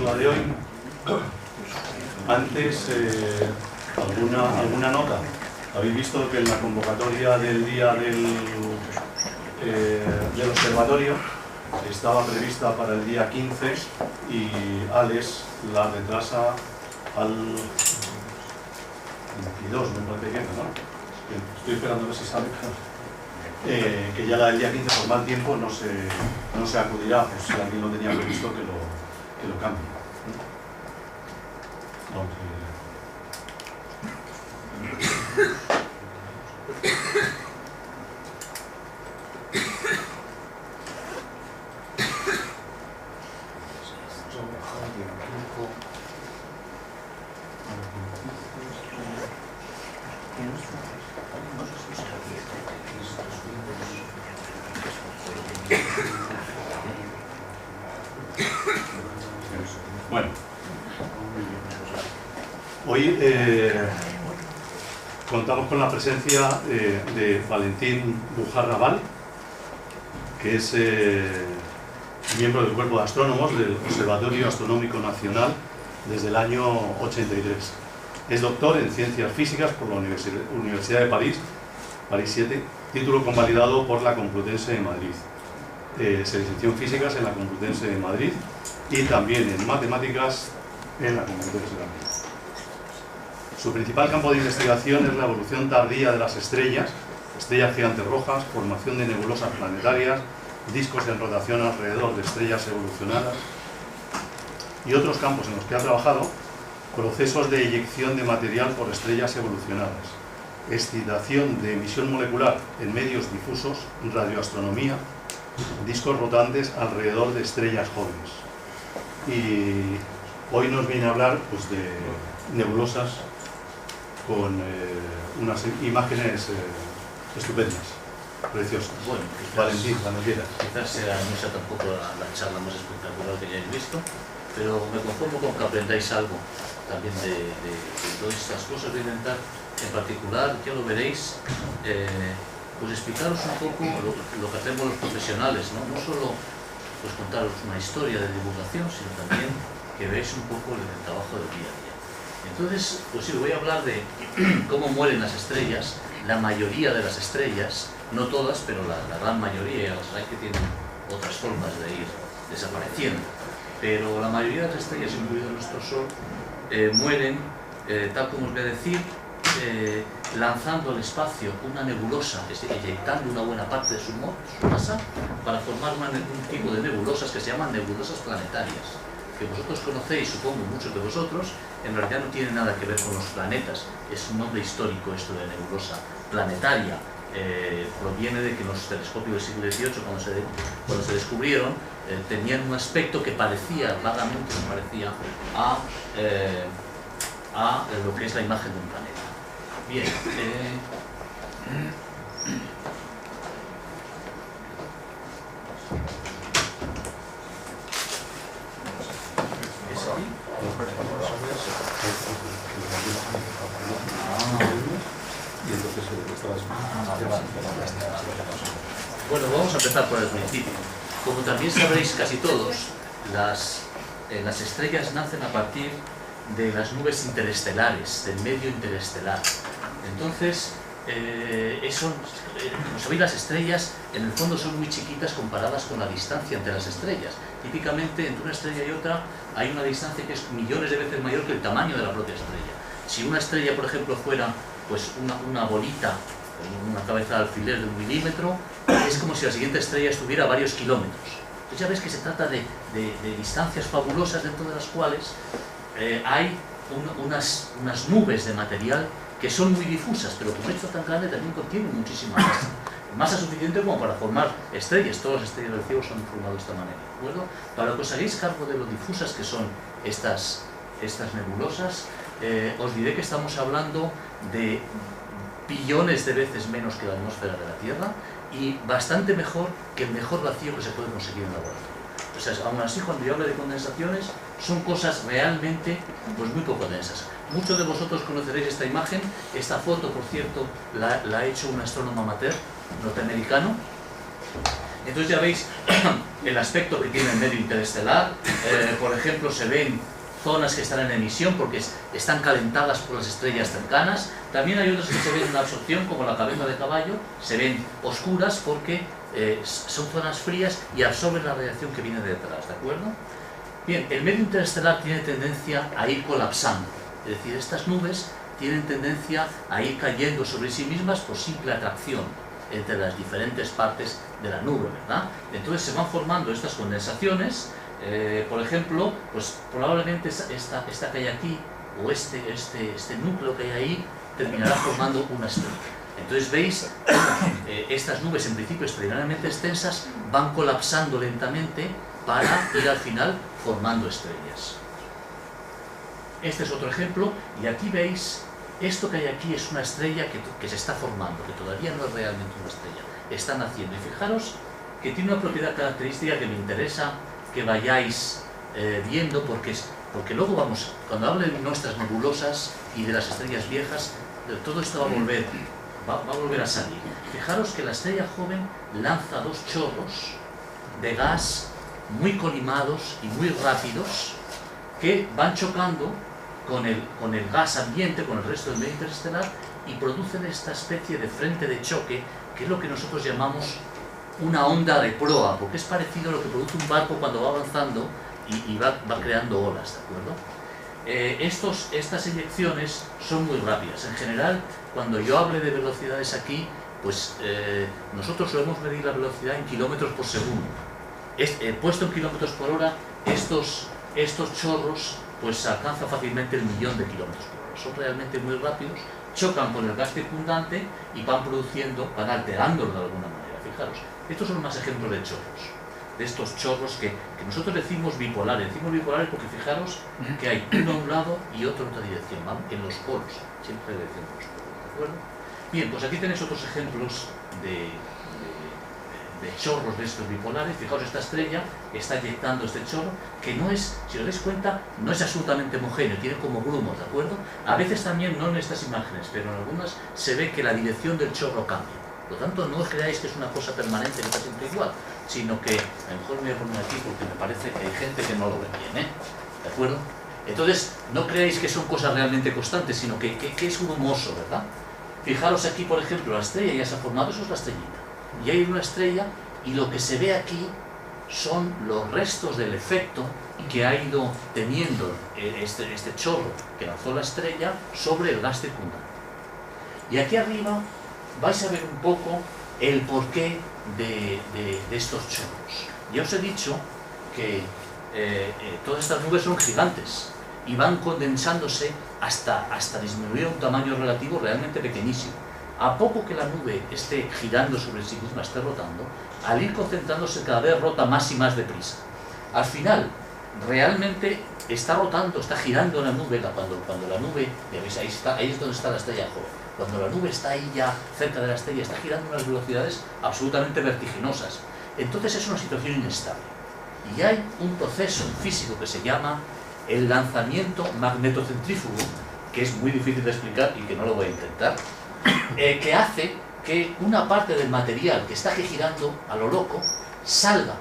La de hoy, antes, alguna nota. Habéis visto que en la convocatoria del día del observatorio estaba prevista para el día 15 y Alex la retrasa al 22, me parece que ¿no? Estoy esperando a ver si sale. Que ya la del día 15 por mal tiempo no se acudirá, pues si alguien lo tenía previsto que lo cambie. Bueno, hoy contamos con la presencia de Valentín Bujarrabal, que es miembro del Cuerpo de Astrónomos del Observatorio Astronómico Nacional desde el año 83. Es doctor en Ciencias Físicas por la Universidad de París 7, título convalidado por la Complutense de Madrid. Se licenció en Físicas en la Complutense de Madrid y también en Matemáticas en la Complutense de Madrid. Su principal campo de investigación es la evolución tardía de las estrellas gigantes rojas, formación de nebulosas planetarias, discos en rotación alrededor de estrellas evolucionadas y otros campos en los que ha trabajado, procesos de eyección de material por estrellas evolucionadas, excitación de emisión molecular en medios difusos, radioastronomía, discos rotantes alrededor de estrellas jóvenes. Y hoy nos viene a hablar pues, de nebulosas con unas imágenes estupendas, preciosas. Bueno, Valentín, cuando quieras. Quizás no sea tampoco la charla más espectacular que hayáis visto, pero me conformo con que aprendáis algo también de todas estas cosas. Voy a intentar, en particular, ya lo veréis, pues explicaros un poco lo que hacemos los profesionales, ¿no? No solo pues, contaros una historia de divulgación, sino también que veáis un poco el trabajo del día a día. Entonces, pues sí, voy a hablar de cómo mueren las estrellas, la mayoría de las estrellas, no todas, pero la gran mayoría, ya las hay que tienen otras formas de ir desapareciendo, pero la mayoría de las estrellas, incluido nuestro Sol, mueren, tal como os voy a decir, lanzando al espacio una nebulosa, es decir, eyectando una buena parte de su masa para formar un tipo de nebulosas que se llaman nebulosas planetarias, que vosotros conocéis, supongo muchos de vosotros. En realidad no tiene nada que ver con los planetas, es un nombre histórico esto de nebulosa planetaria. Proviene de que los telescopios del siglo XVIII, cuando se descubrieron, tenían un aspecto que parecía, vagamente se parecía a lo que es la imagen de un planeta. Bien, ¿es aquí? Bueno, vamos a empezar por el principio. Como también sabréis casi todos, las estrellas nacen a partir de las nubes interestelares, del medio interestelar. Entonces, como sabéis, las estrellas en el fondo son muy chiquitas comparadas con la distancia entre las estrellas. Típicamente, entre una estrella y otra hay una distancia que es millones de veces mayor que el tamaño de la propia estrella. Si una estrella, por ejemplo, fuera pues una bolita con una cabeza de alfiler de 1 milímetro, es como si la siguiente estrella estuviera a varios kilómetros. Entonces ya ves que se trata de distancias fabulosas, dentro de las cuales hay unas nubes de material que son muy difusas, pero como esto tan grande también contienen muchísima masa. Masa suficiente como para formar estrellas. Todas las estrellas del cielo se han formado de esta manera, ¿de acuerdo? Para que os hagáis cargo de lo difusas que son estas nebulosas, os diré que estamos hablando de billones de veces menos que la atmósfera de la Tierra y bastante mejor que el mejor vacío que se puede conseguir en el laboratorio. O sea, aún así, cuando yo hablo de condensaciones, son cosas realmente pues, muy poco densas. Muchos de vosotros conoceréis esta imagen. Esta foto, por cierto, la ha hecho un astrónomo amateur norteamericano, Entonces ya veis el aspecto que tiene el medio interestelar. Por ejemplo, se ven zonas que están en emisión porque están calentadas por las estrellas cercanas. También hay otras que se ven en absorción, como la cabeza de caballo, se ven oscuras porque son zonas frías y absorben la radiación que viene de detrás, ¿de acuerdo? Bien, el medio interestelar tiene tendencia a ir colapsando, es decir, estas nubes tienen tendencia a ir cayendo sobre sí mismas por simple atracción entre las diferentes partes de la nube, ¿verdad? Entonces se van formando estas condensaciones. Por ejemplo, pues probablemente esta que hay aquí, o este núcleo que hay ahí, terminará formando una estrella. Entonces veis, estas nubes en principio extraordinariamente extensas van colapsando lentamente para ir al final formando estrellas. Este es otro ejemplo, y aquí veis, esto que hay aquí es una estrella que se está formando, que todavía no es realmente una estrella, está naciendo. Y fijaros que tiene una propiedad característica que me interesa que vayáis viendo, porque luego vamos, cuando hable de nuestras nebulosas y de las estrellas viejas, todo esto va a volver a salir. Fijaros que la estrella joven lanza dos chorros de gas muy colimados y muy rápidos que van chocando con el gas ambiente, con el resto del medio interestelar, y producen esta especie de frente de choque, que es lo que nosotros llamamos una onda de proa, porque es parecido a lo que produce un barco cuando va avanzando y va creando olas, ¿de acuerdo? Estas eyecciones son muy rápidas. En general, cuando yo hable de velocidades aquí, pues nosotros solemos medir la velocidad en kilómetros por segundo. Puesto en kilómetros por hora, estos chorros pues alcanzan fácilmente el 1.000.000 de kilómetros por hora. Son realmente muy rápidos, chocan con el gas circundante y van alterándolo de alguna manera. Fijaros, estos son más ejemplos de chorros, de estos chorros que nosotros decimos bipolares. Decimos bipolares porque fijaros que hay uno a un lado y otro en otra dirección, van en los polos, siempre dirección de los polos, ¿de acuerdo? Bien, pues aquí tenéis otros ejemplos de chorros de estos bipolares. Fijaos, esta estrella está eyectando este chorro, que no es, si os dais cuenta, no es absolutamente homogéneo, tiene como grumos, ¿de acuerdo? A veces también, no en estas imágenes, pero en algunas se ve que la dirección del chorro cambia. Por lo tanto, no os creáis que es una cosa permanente que está siempre igual, sino que, a lo mejor me voy a poner aquí porque me parece que hay gente que no lo ve bien, ¿de acuerdo? Entonces, no creáis que son cosas realmente constantes, sino que es grumoso, ¿verdad? Fijaros aquí, por ejemplo, la estrella ya se ha formado, eso es la estrellita. Y hay una estrella, y lo que se ve aquí son los restos del efecto que ha ido teniendo este chorro que lanzó la estrella sobre el gas circundante. Y aquí arriba vais a ver un poco el porqué de estos chorros. Ya os he dicho que todas estas nubes son gigantes y van condensándose hasta disminuir a un tamaño relativo realmente pequeñísimo. A poco que la nube esté girando sobre sí misma, esté rotando, al ir concentrándose cada vez rota más y más deprisa. Al final, realmente está rotando, está girando la nube, cuando la nube, ya veis, ahí es donde está la estrella joven. Cuando la nube está ahí ya cerca de la estrella, está girando a unas velocidades absolutamente vertiginosas. Entonces es una situación inestable. Y hay un proceso físico que se llama el lanzamiento magnetocentrífugo, que es muy difícil de explicar y que no lo voy a intentar, que hace que una parte del material que está aquí girando a lo loco salga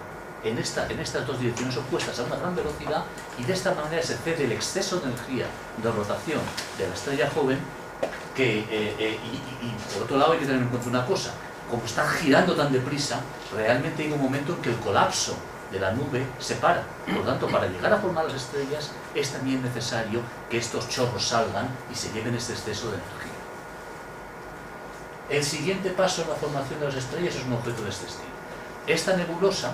en estas dos direcciones opuestas a una gran velocidad, y de esta manera se cede el exceso de energía de rotación de la estrella joven, y por otro lado hay que tener en cuenta una cosa: como está girando tan deprisa, realmente hay un momento en que el colapso de la nube se para. Por lo tanto, para llegar a formar las estrellas es también necesario que estos chorros salgan y se lleven este exceso de energía. El siguiente paso en la formación de las estrellas es un objeto de este estilo. Esta nebulosa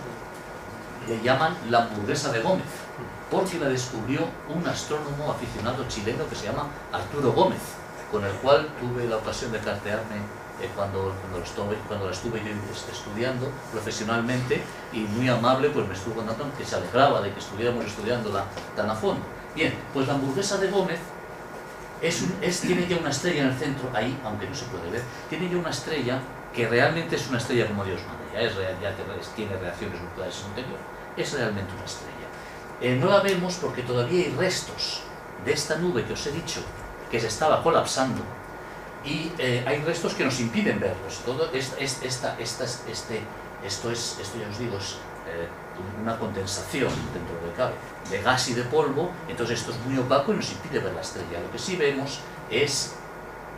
le llaman la hamburguesa de Gómez, porque la descubrió un astrónomo aficionado chileno que se llama Arturo Gómez, con el cual tuve la ocasión de cartearme cuando la estuve yo estudiando profesionalmente, y muy amable pues me estuvo contando que se alegraba de que estuviéramos estudiándola tan a fondo. Bien, pues la hamburguesa de Gómez tiene ya una estrella en el centro, ahí, aunque no se puede ver, tiene ya una estrella que realmente es una estrella como Dios manda, tiene reacciones nucleares en su interior, es realmente una estrella. No la vemos porque todavía hay restos de esta nube que os he dicho que se estaba colapsando, y hay restos que nos impiden verlos. Todo este Esto ya os digo, es una condensación dentro de lo que cabe de gas y de polvo, entonces esto es muy opaco y nos impide ver la estrella. Lo que sí vemos es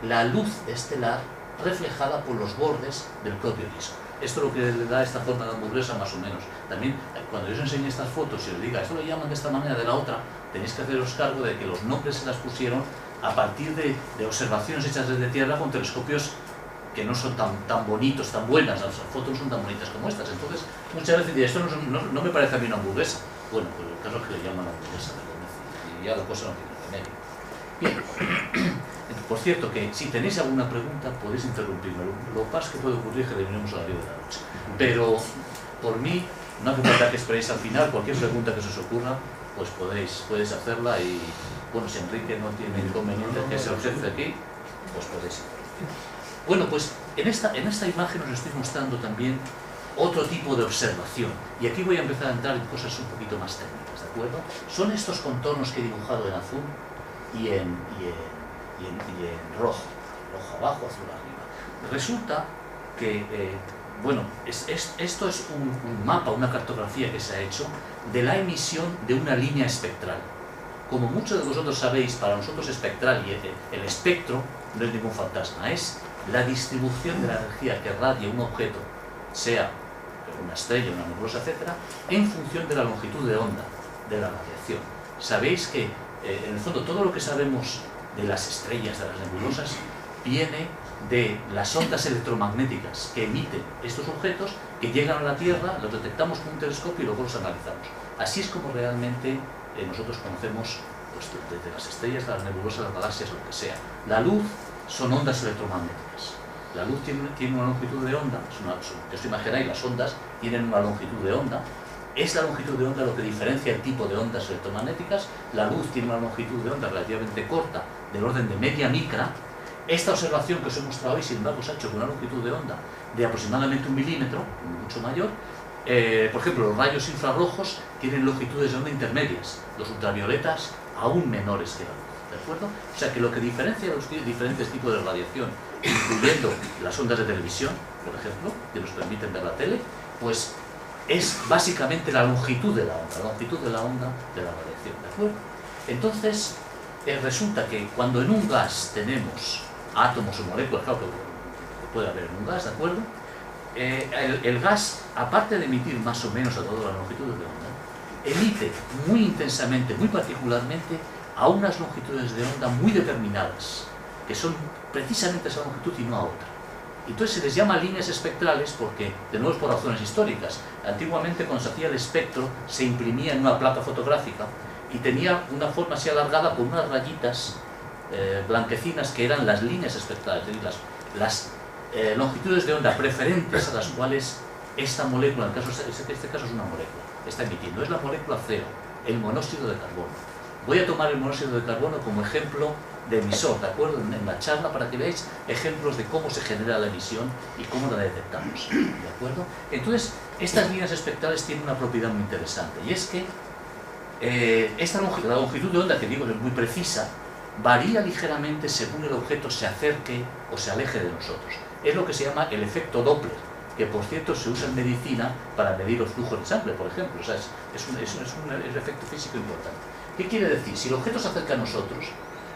la luz estelar reflejada por los bordes del propio disco. Esto es lo que le da esta forma de hamburguesa más o menos. También, cuando yo os enseñe estas fotos y os diga, esto lo llaman de esta manera, de la otra, tenéis que haceros cargo de que los nombres se las pusieron a partir de observaciones hechas desde tierra con telescopios que no son tan bonitos, tan buenas, las fotos no son tan bonitas como estas. Entonces, muchas veces diré, esto no me parece a mí una hamburguesa. Bueno, pues el caso es que le llaman hamburguesa, y ya la cosa no tiene remedio. Bien, por cierto, que si tenéis alguna pregunta podéis interrumpirme. Lo más que puede ocurrir es que terminemos a las 10 de la noche. Pero, por mí, no hace falta que esperéis al final. Cualquier pregunta que se os ocurra, pues podéis hacerla y, bueno, si Enrique no tiene inconveniente que se ofrece aquí, pues podéis interrumpir. Bueno, pues en esta imagen os estoy mostrando también otro tipo de observación. Y aquí voy a empezar a entrar en cosas un poquito más técnicas, ¿de acuerdo? Son estos contornos que he dibujado en azul y en rojo. Rojo abajo, azul arriba. Resulta que, bueno, esto es un mapa, una cartografía que se ha hecho de la emisión de una línea espectral. Como muchos de vosotros sabéis, para nosotros espectral y el espectro no es ningún fantasma, es la distribución de la energía que radia un objeto, sea una estrella, una nebulosa, etc., en función de la longitud de onda de la radiación. Sabéis que, en el fondo, todo lo que sabemos de las estrellas, de las nebulosas, viene de las ondas electromagnéticas que emiten estos objetos, que llegan a la Tierra, los detectamos con un telescopio y luego los analizamos. Así es como realmente nosotros conocemos, pues, desde las estrellas, las nebulosas, las galaxias, lo que sea. La luz son ondas electromagnéticas. La luz tiene una longitud de onda, os imagináis, las ondas tienen una longitud de onda. Es la longitud de onda lo que diferencia el tipo de ondas electromagnéticas. La luz tiene una longitud de onda relativamente corta, del orden de media micra. Esta observación que os he mostrado hoy, sin embargo, se ha hecho con una longitud de onda de aproximadamente 1 milímetro, mucho mayor. Por ejemplo, los rayos infrarrojos tienen longitudes de onda intermedias, los ultravioletas aún menores que la luz. ¿De acuerdo? O sea que lo que diferencia los diferentes tipos de radiación, incluyendo las ondas de televisión, por ejemplo, que nos permiten ver la tele, pues es básicamente la longitud de la onda de la radiación. ¿De acuerdo? Entonces, resulta que cuando en un gas tenemos átomos o moléculas, claro que puede haber en un gas, ¿de acuerdo? El gas, aparte de emitir más o menos a todas las longitudes de onda, emite muy intensamente, muy particularmente, a unas longitudes de onda muy determinadas, que son precisamente esa longitud y no a otra. Entonces se les llama líneas espectrales porque, de nuevo, por razones históricas. Antiguamente, cuando se hacía el espectro, se imprimía en una placa fotográfica y tenía una forma así alargada con unas rayitas blanquecinas que eran las líneas espectrales, es decir, las longitudes de onda preferentes a las cuales esta molécula, en este caso es una molécula, está emitiendo. Es la molécula CO, el monóxido de carbono. Voy a tomar el monóxido de carbono como ejemplo de emisor, ¿de acuerdo? En la charla, para que veáis ejemplos de cómo se genera la emisión y cómo la detectamos, ¿de acuerdo? Entonces, estas líneas espectrales tienen una propiedad muy interesante, y es que la longitud de onda, que digo es muy precisa, varía ligeramente según el objeto se acerque o se aleje de nosotros. Es lo que se llama el efecto Doppler, que por cierto se usa en medicina para medir los flujos de sangre, por ejemplo. O sea, es un efecto físico importante. ¿Qué quiere decir? Si el objeto se acerca a nosotros,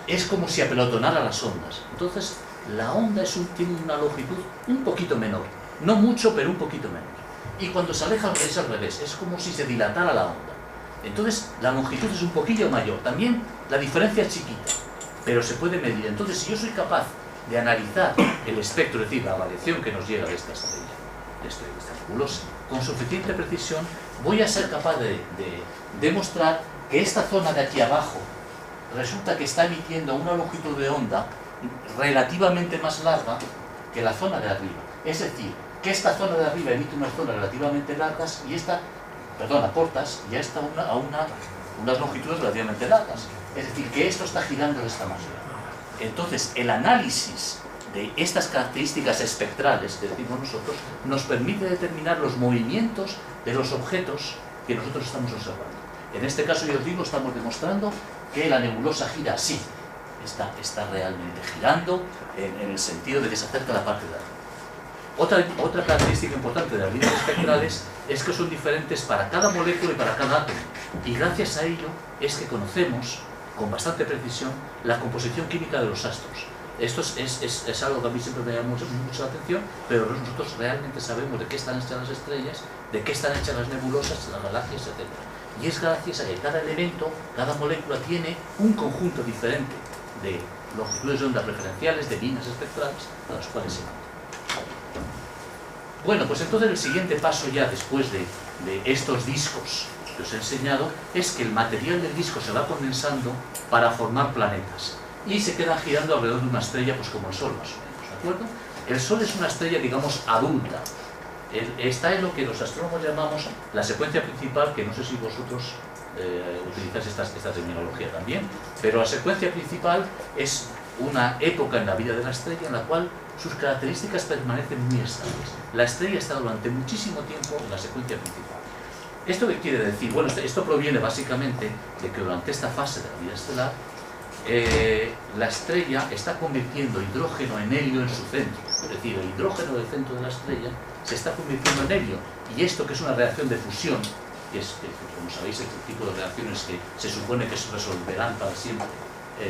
es como si apelotonara las ondas. Entonces, la onda tiene una longitud un poquito menor. No mucho, pero un poquito menor. Y cuando se aleja es al revés. Es como si se dilatara la onda. Entonces, la longitud es un poquillo mayor. También la diferencia es chiquita, pero se puede medir. Entonces, si yo soy capaz de analizar el espectro, es decir, la radiación que nos llega de esta estrella, de esta nebulosa, con suficiente precisión, voy a ser capaz de demostrar que esta zona de aquí abajo resulta que está emitiendo una longitud de onda relativamente más larga que la zona de arriba. Es decir, que esta zona de arriba emite unas zonas relativamente largas y esta, cortas, y esta unas longitudes relativamente largas. Es decir, que esto está girando de esta manera. Entonces, el análisis de estas características espectrales que decimos nosotros nos permite determinar los movimientos de los objetos que nosotros estamos observando. En este caso, yo os digo, estamos demostrando que la nebulosa gira así. Está realmente girando en el sentido de que se acerca a la parte de arriba. Otra característica importante de las líneas espectrales es que son diferentes para cada molécula y para cada átomo. Y gracias a ello es que conocemos con bastante precisión la composición química de los astros. Esto es algo que a mí siempre me llama mucho la atención, pero nosotros realmente sabemos de qué están hechas las estrellas, de qué están hechas las nebulosas, las galaxias, etc. Y es gracias a que cada elemento, cada molécula tiene un conjunto diferente de longitudes de onda preferenciales, de líneas espectrales, a las cuales se manda. Bueno, pues entonces el siguiente paso ya después de estos discos que os he enseñado es que el material del disco se va condensando para formar planetas y se quedan girando alrededor de una estrella, pues como el Sol más o menos, ¿de acuerdo? El Sol es una estrella, digamos, adulta. Está en lo que los astrónomos llamamos la secuencia principal, que no sé si vosotros utilizáis esta terminología también, pero la secuencia principal es una época en la vida de la estrella en la cual sus características permanecen muy estables. La estrella está durante muchísimo tiempo en la secuencia principal. ¿Esto qué quiere decir? Bueno, esto proviene básicamente de que durante esta fase de la vida estelar la estrella está convirtiendo hidrógeno en helio en su centro. Es decir, el hidrógeno del centro de la estrella se está convirtiendo en helio. Y esto, que es una reacción de fusión, que es, como sabéis, este tipo de reacciones que se supone que se resolverán para siempre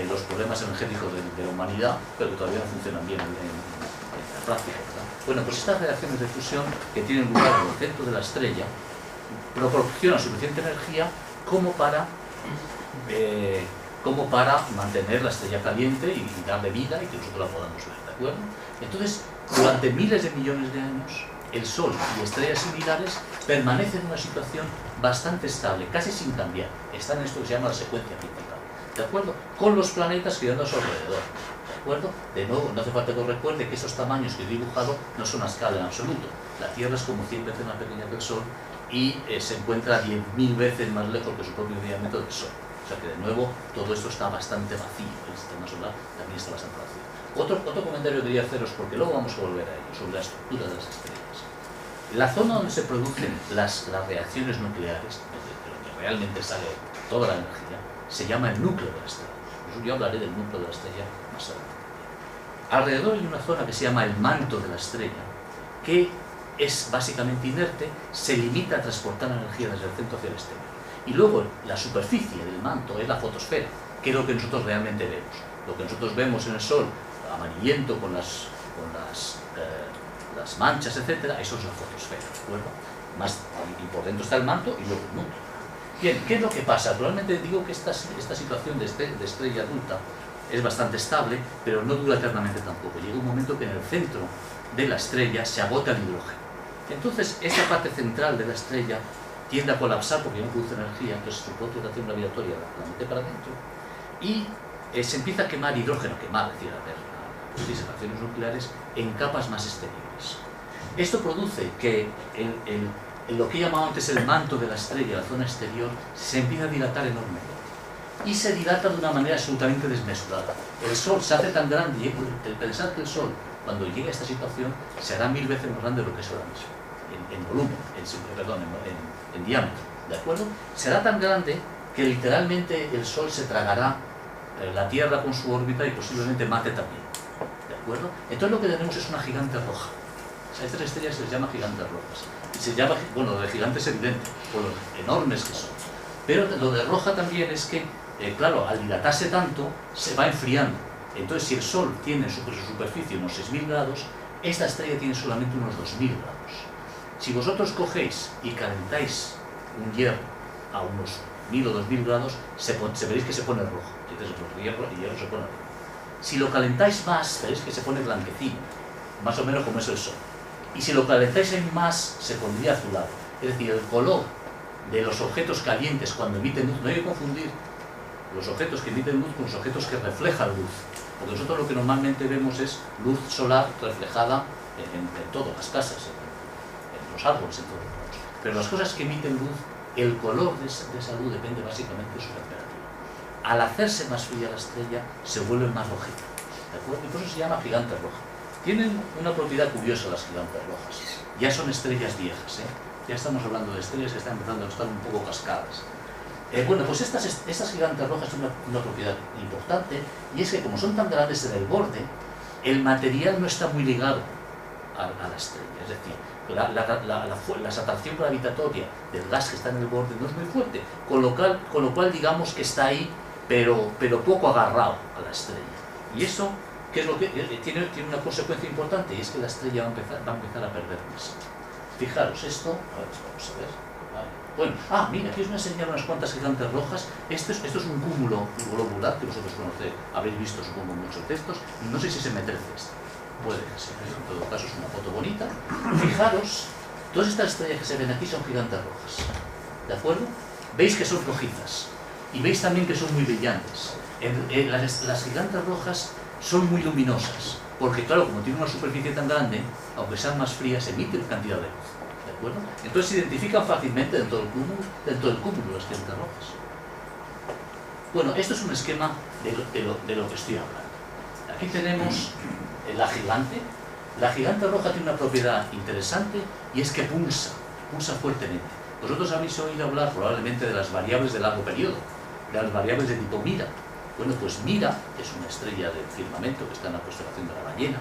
los problemas energéticos de la humanidad, pero que todavía no funcionan bien en la práctica, ¿verdad? Bueno, pues estas reacciones de fusión que tienen lugar en el centro de la estrella proporcionan suficiente energía como para mantener la estrella caliente y darle vida y que nosotros la podamos ver, ¿de acuerdo? Entonces, durante miles de millones de años, el Sol y estrellas similares permanecen en una situación bastante estable, casi sin cambiar. Están en esto que se llama la secuencia principal, ¿de acuerdo? Con los planetas girando a su alrededor, ¿de acuerdo? De nuevo, no hace falta que os recuerde que esos tamaños que he dibujado no son a escala en absoluto. La Tierra es como 100 veces más pequeña que el Sol y se encuentra 10.000 veces más lejos que su propio diámetro del Sol. O sea que, de nuevo, todo esto está bastante vacío. El sistema solar también está bastante vacío. Otro comentario que quería haceros, porque luego vamos a volver a ello, sobre la estructura de las estrellas. La zona donde se producen las reacciones nucleares, donde realmente sale toda la energía, se llama el núcleo de la estrella. Yo hablaré del núcleo de la estrella más adelante. Alrededor hay una zona que se llama el manto de la estrella, que es básicamente inerte, se limita a transportar energía desde el centro hacia el exterior. Y luego la superficie del manto es la fotosfera, que es lo que nosotros realmente vemos. Lo que nosotros vemos en el Sol, amarillento con las manchas, etcétera, eso es la fotosfera, ¿de acuerdo? Y por dentro está el manto y luego el núcleo. Bien, ¿qué es lo que pasa? Probablemente digo que esta situación de estrella adulta es bastante estable, pero no dura eternamente tampoco. Llega un momento que en el centro de la estrella se agota el hidrógeno. Entonces, esa parte central de la estrella tiende a colapsar porque no produce energía, entonces su propia rotación gravitatoria la mete para adentro y se empieza a quemar hidrógeno, es decir, a ver, reacciones nucleares en capas más exteriores. Esto produce que en lo que he llamado antes el manto de la estrella, la zona exterior, se empieza a dilatar enormemente y se dilata de una manera absolutamente desmesurada. El Sol se hace tan grande, y el pensar que el Sol, cuando llegue a esta situación, será 1000 veces más grande de lo que es ahora mismo, en volumen, en diámetro, ¿de acuerdo? Será tan grande que literalmente el Sol se tragará la Tierra con su órbita y posiblemente mate también, ¿de acuerdo? Entonces lo que tenemos es una gigante roja. A estas estrellas se les llama gigantes rojas. Y se llama, bueno, lo de gigante es evidente, por lo enormes que son. Pero lo de roja también es que, claro, al dilatarse tanto, se va enfriando. Entonces, si el Sol tiene sobre su superficie unos 6000 grados, esta estrella tiene solamente unos 2000 grados. Si vosotros cogéis y calentáis un hierro a unos 1000 o 2000 grados, veréis que se pone rojo. Entonces, el hierro se pone rojo. Si lo calentáis más, veréis que se pone blanquecino, más o menos como es el Sol. Y si lo calentáis en más, se pondría azulado. Es decir, el color de los objetos calientes cuando emiten luz, no hay que confundir los objetos que emiten luz con los objetos que reflejan luz. Porque nosotros lo que normalmente vemos es luz solar reflejada en todas las casas, en los árboles, en todos lados. Pero las cosas que emiten luz, el color de esa luz depende básicamente de su temperatura. Al hacerse más fría la estrella, se vuelve más rojita, ¿de acuerdo? Y por eso se llama gigante roja. Tienen una propiedad curiosa las gigantes rojas. Ya son estrellas viejas, Ya estamos hablando de estrellas que están empezando a estar un poco cascadas. Bueno, pues estas gigantes rojas tienen una propiedad importante, y es que como son tan grandes en el borde, el material no está muy ligado a la estrella. Es decir, la atracción gravitatoria del gas que está en el borde no es muy fuerte, con lo cual digamos que está ahí, pero poco agarrado a la estrella. Y eso, ¿qué es lo que tiene una consecuencia importante? Y es que la estrella va a empezar a perder masa. Fijaros, esto, a ver, vamos a ver. Vale. Bueno, mira, aquí os voy a enseñar unas cuantas gigantes rojas. Esto es un cúmulo globular que vosotros conocéis, habéis visto supongo muchos textos. No sé si se me trece esto. Puede que sí, en todo caso es una foto bonita. Fijaros, todas estas estrellas que se ven aquí son gigantes rojas. ¿De acuerdo? Veis que son rojizas. Y veis también que son muy brillantes. Las gigantes rojas son muy luminosas. Porque claro, como tienen una superficie tan grande, aunque sean más frías, emiten cantidad de luz. ¿De acuerdo? Entonces se identifican fácilmente dentro del cúmulo las gigantes rojas. Bueno, esto es un esquema de lo que estoy hablando. Aquí tenemos la gigante. La gigante roja tiene una propiedad interesante y es que pulsa fuertemente. Vosotros habéis oído hablar probablemente de las variables de largo periodo, de las variables de tipo Mira. Bueno, pues Mira es una estrella del firmamento que está en la constelación de la ballena,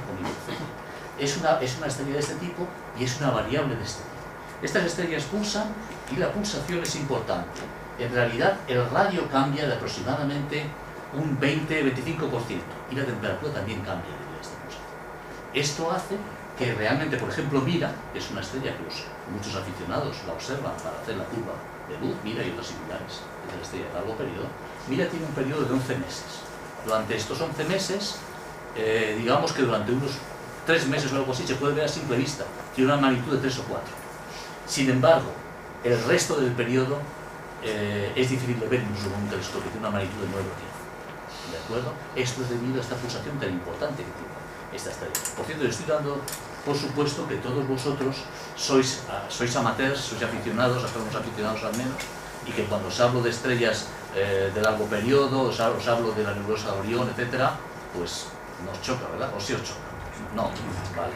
es una estrella de este tipo y es una variable de este tipo. Estas estrellas pulsan y la pulsación es importante. En realidad el radio cambia de aproximadamente un 20-25% y la temperatura también cambia debido a esta pulsación. Esto hace que realmente, por ejemplo, Mira es una estrella que muchos aficionados la observan para hacer la curva de luz, Mira y otras similares, es la estrella de largo periodo. Mira tiene un periodo de 11 meses. Durante estos 11 meses, digamos que durante unos 3 meses o algo así, se puede ver a simple vista, tiene una magnitud de 3 o 4. Sin embargo, el resto del periodo es difícil de ver incluso con un telescopio, tiene una magnitud de 9 o 10. ¿De acuerdo? Esto es debido a esta pulsación tan importante que tiene esta estrella. Por cierto, estoy dando por supuesto que todos vosotros sois amateurs, sois aficionados, hasta unos aficionados al menos, y que cuando os hablo de estrellas de largo periodo, os hablo de la nebulosa de Orión, etc., pues no os choca, ¿verdad? ¿O sí os choca? No, vale.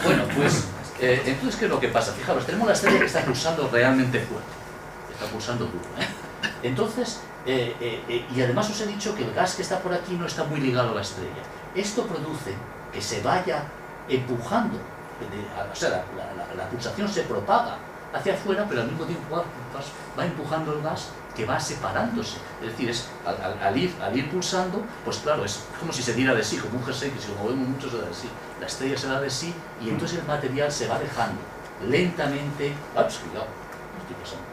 Bueno, pues, entonces, ¿qué es lo que pasa? Fijaros, tenemos la estrella que está pulsando realmente fuerte, está pulsando duro, ¿eh? Entonces, y además os he dicho que el gas que está por aquí no está muy ligado a la estrella. Esto produce que se vaya empujando, o sea, la pulsación se propaga hacia afuera, pero al mismo tiempo va empujando el gas que va separándose. Es decir, al ir pulsando, pues claro, es como si se diera de sí, como un jersey que si lo movemos mucho se da de sí. La estrella se da de sí y entonces el material se va dejando lentamente. Cuidado, me estoy pasando.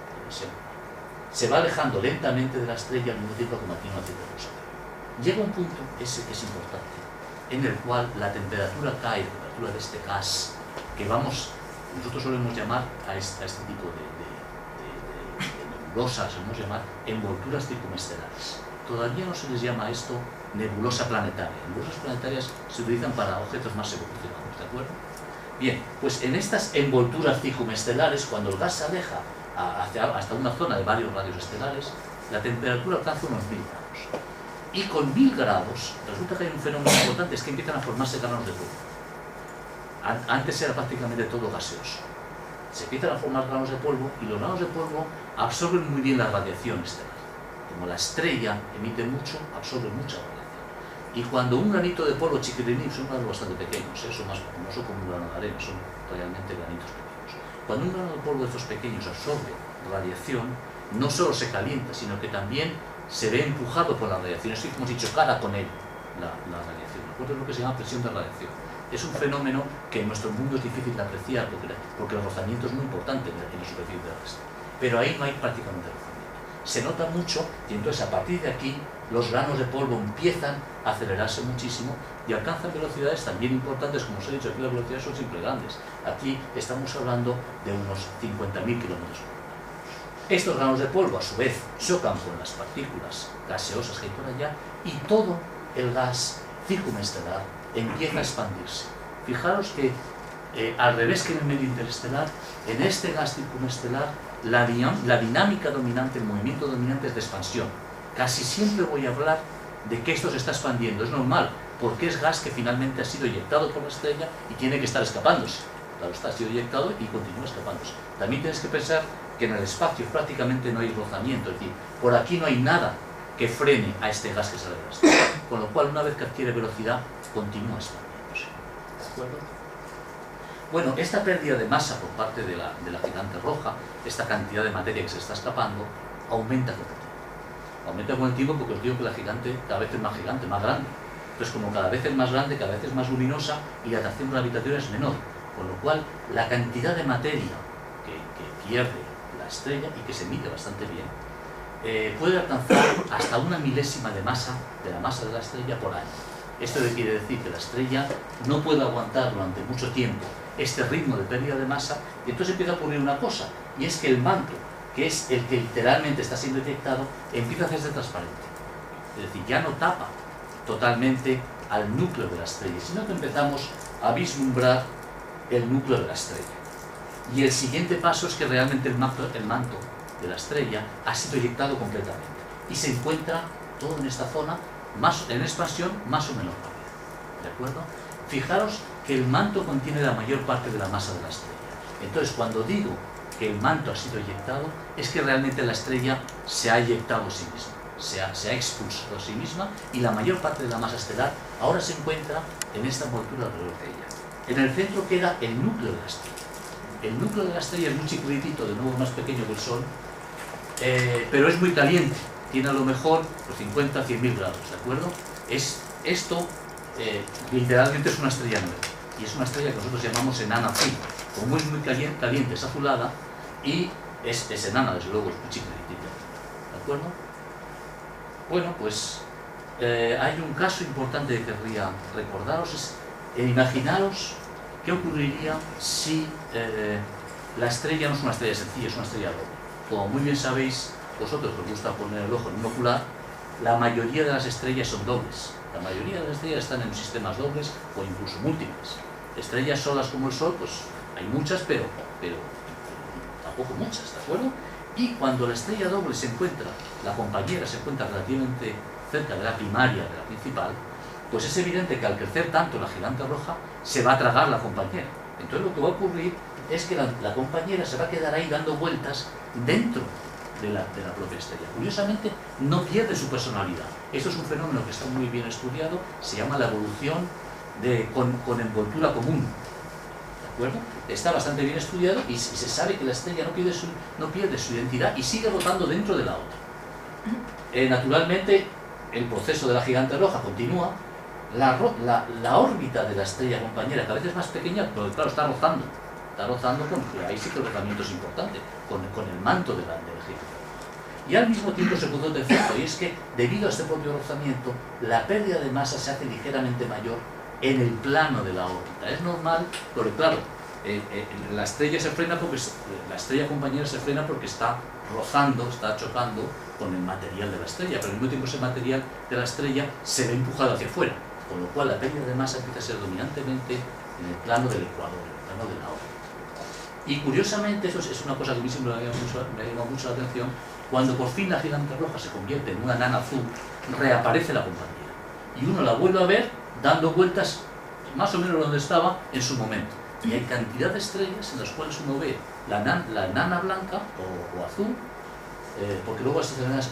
Se va alejando lentamente de la estrella al mismo tiempo que mantiene una cierta pulsación. Llega un punto, ese que es importante, en el cual la temperatura cae, la temperatura de este gas, que nosotros solemos llamar a este tipo de nebulosas, solemos llamar envolturas circunestelares. Todavía no se les llama esto nebulosa planetaria. Nebulosas planetarias se utilizan para objetos más evolucionados, ¿de acuerdo? Bien, pues en estas envolturas circunestelares, cuando el gas se aleja hasta una zona de varios radios estelares, la temperatura alcanza unos 1000 grados. Y con 1000 grados, resulta que hay un fenómeno importante, es que empiezan a formarse granos de polvo. Antes era prácticamente todo gaseoso. Se empiezan a formar granos de polvo y los granos de polvo absorben muy bien la radiación estelar. Como la estrella emite mucho, absorbe mucha radiación. Y cuando un granito de polvo chiquitinín, son granos bastante pequeños, no son como un grano de arena, son realmente granitos pequeños. Cuando un grano de polvo de estos pequeños absorbe radiación, no solo se calienta, sino que también se ve empujado por la radiación. Es como si chocara con él la radiación. ¿De acuerdo? Es lo que se llama presión de radiación. Es un fenómeno que en nuestro mundo es difícil de apreciar porque el rozamiento es muy importante en la superficie terrestre. Pero ahí no hay prácticamente rozamiento. Se nota mucho y entonces a partir de aquí los granos de polvo empiezan a acelerarse muchísimo y alcanzan velocidades también importantes. Como os he dicho, aquí las velocidades son siempre grandes. Aquí estamos hablando de unos 50.000 kilómetros por hora. Estos granos de polvo a su vez chocan con las partículas gaseosas que hay por allá y todo el gas circunestelar empieza a expandirse. Fijaros que al revés que en el medio interestelar, en este gas circunestelar la dinámica dominante, el movimiento dominante es de expansión. Casi siempre voy a hablar de que esto se está expandiendo. Es normal, porque es gas que finalmente ha sido eyectado por la estrella y tiene que estar escapándose. Claro está, ha sido eyectado y continúa escapándose. También tienes que pensar que en el espacio prácticamente no hay rozamiento, es decir, por aquí no hay nada que frene a este gas que sale de la estrella. Con lo cual, una vez que adquiere velocidad, continúa expandiéndose. ¿De acuerdo? Bueno, esta pérdida de masa por parte de la gigante roja, esta cantidad de materia que se está escapando, aumenta con el tiempo. Aumenta con el tiempo porque os digo que la gigante cada vez es más gigante, más grande. Entonces, como cada vez es más grande, cada vez es más luminosa y la atracción gravitatoria es menor. Con lo cual, la cantidad de materia que pierde la estrella, y que se mide bastante bien, puede alcanzar hasta 1 milésima de masa, de la masa de la estrella por año. Esto quiere decir que la estrella no puede aguantar durante mucho tiempo este ritmo de pérdida de masa, y entonces empieza a ocurrir una cosa, y es que el manto, que es el que literalmente está siendo detectado, empieza a hacerse transparente. Es decir, ya no tapa totalmente al núcleo de la estrella, sino que empezamos a vislumbrar el núcleo de la estrella. Y el siguiente paso es que realmente el manto de la estrella ha sido eyectado completamente y se encuentra todo en esta zona, más en expansión más o menos rápida. ¿De acuerdo? Fijaros que el manto contiene la mayor parte de la masa de la estrella. Entonces, cuando digo que el manto ha sido eyectado, es que realmente la estrella se ha eyectado a sí misma, se ha expulsado a sí misma, y la mayor parte de la masa estelar ahora se encuentra en esta envoltura alrededor de ella. En el centro queda el núcleo de la estrella. El núcleo de la estrella es muy chiquitito, de nuevo más pequeño que el Sol, pero es muy caliente. Tiene a lo mejor 50 a 100.000 grados, ¿de acuerdo? Esto literalmente es una estrella nueva, y es una estrella que nosotros llamamos enana azul. Como es muy caliente, es azulada, y es enana, desde luego, es muy chiquitita. ¿De acuerdo? Bueno, pues hay un caso importante que querría recordaros. Imaginaros qué ocurriría si la estrella no es una estrella sencilla, es una estrella doble. Como muy bien sabéis, vosotros que os gusta poner el ojo en un ocular, la mayoría de las estrellas son dobles. La mayoría de las estrellas están en sistemas dobles o incluso múltiples. Estrellas solas como el Sol, pues hay muchas, pero tampoco muchas, ¿de acuerdo? Y cuando la estrella doble se encuentra, la compañera se encuentra relativamente cerca de la primaria, de la principal, pues es evidente que al crecer tanto la gigante roja, se va a tragar la compañera. Entonces lo que va a ocurrir es que la compañera se va a quedar ahí dando vueltas dentro de la propia estrella. Curiosamente, no pierde su personalidad. Esto es un fenómeno que está muy bien estudiado, se llama la evolución con envoltura común. ¿De acuerdo? Está bastante bien estudiado y se sabe que la estrella no pierde su identidad y sigue rotando dentro de la otra. Naturalmente, el proceso de la gigante roja continúa. La órbita de la estrella compañera cada vez es más pequeña, pero claro, está rozando ahí sí que el rozamiento es importante, con el manto de la gigante. Y al mismo tiempo se produce otro efecto, y es que debido a este propio rozamiento, la pérdida de masa se hace ligeramente mayor en el plano de la órbita. Es normal, porque claro, la estrella se frena porque la estrella compañera se frena porque está rozando, está chocando con el material de la estrella, pero al mismo tiempo ese material de la estrella se ve empujado hacia afuera, con lo cual la pérdida de masa empieza a ser dominantemente en el plano del ecuador, en el plano de la órbita. Y curiosamente, eso es una cosa que a mí siempre me ha llamado mucho la atención, cuando por fin la gigante roja se convierte en una enana azul, reaparece la compañera. Y uno la vuelve a ver dando vueltas más o menos donde estaba en su momento. Y hay cantidad de estrellas en las cuales uno ve la enana blanca o azul, porque luego estas enanas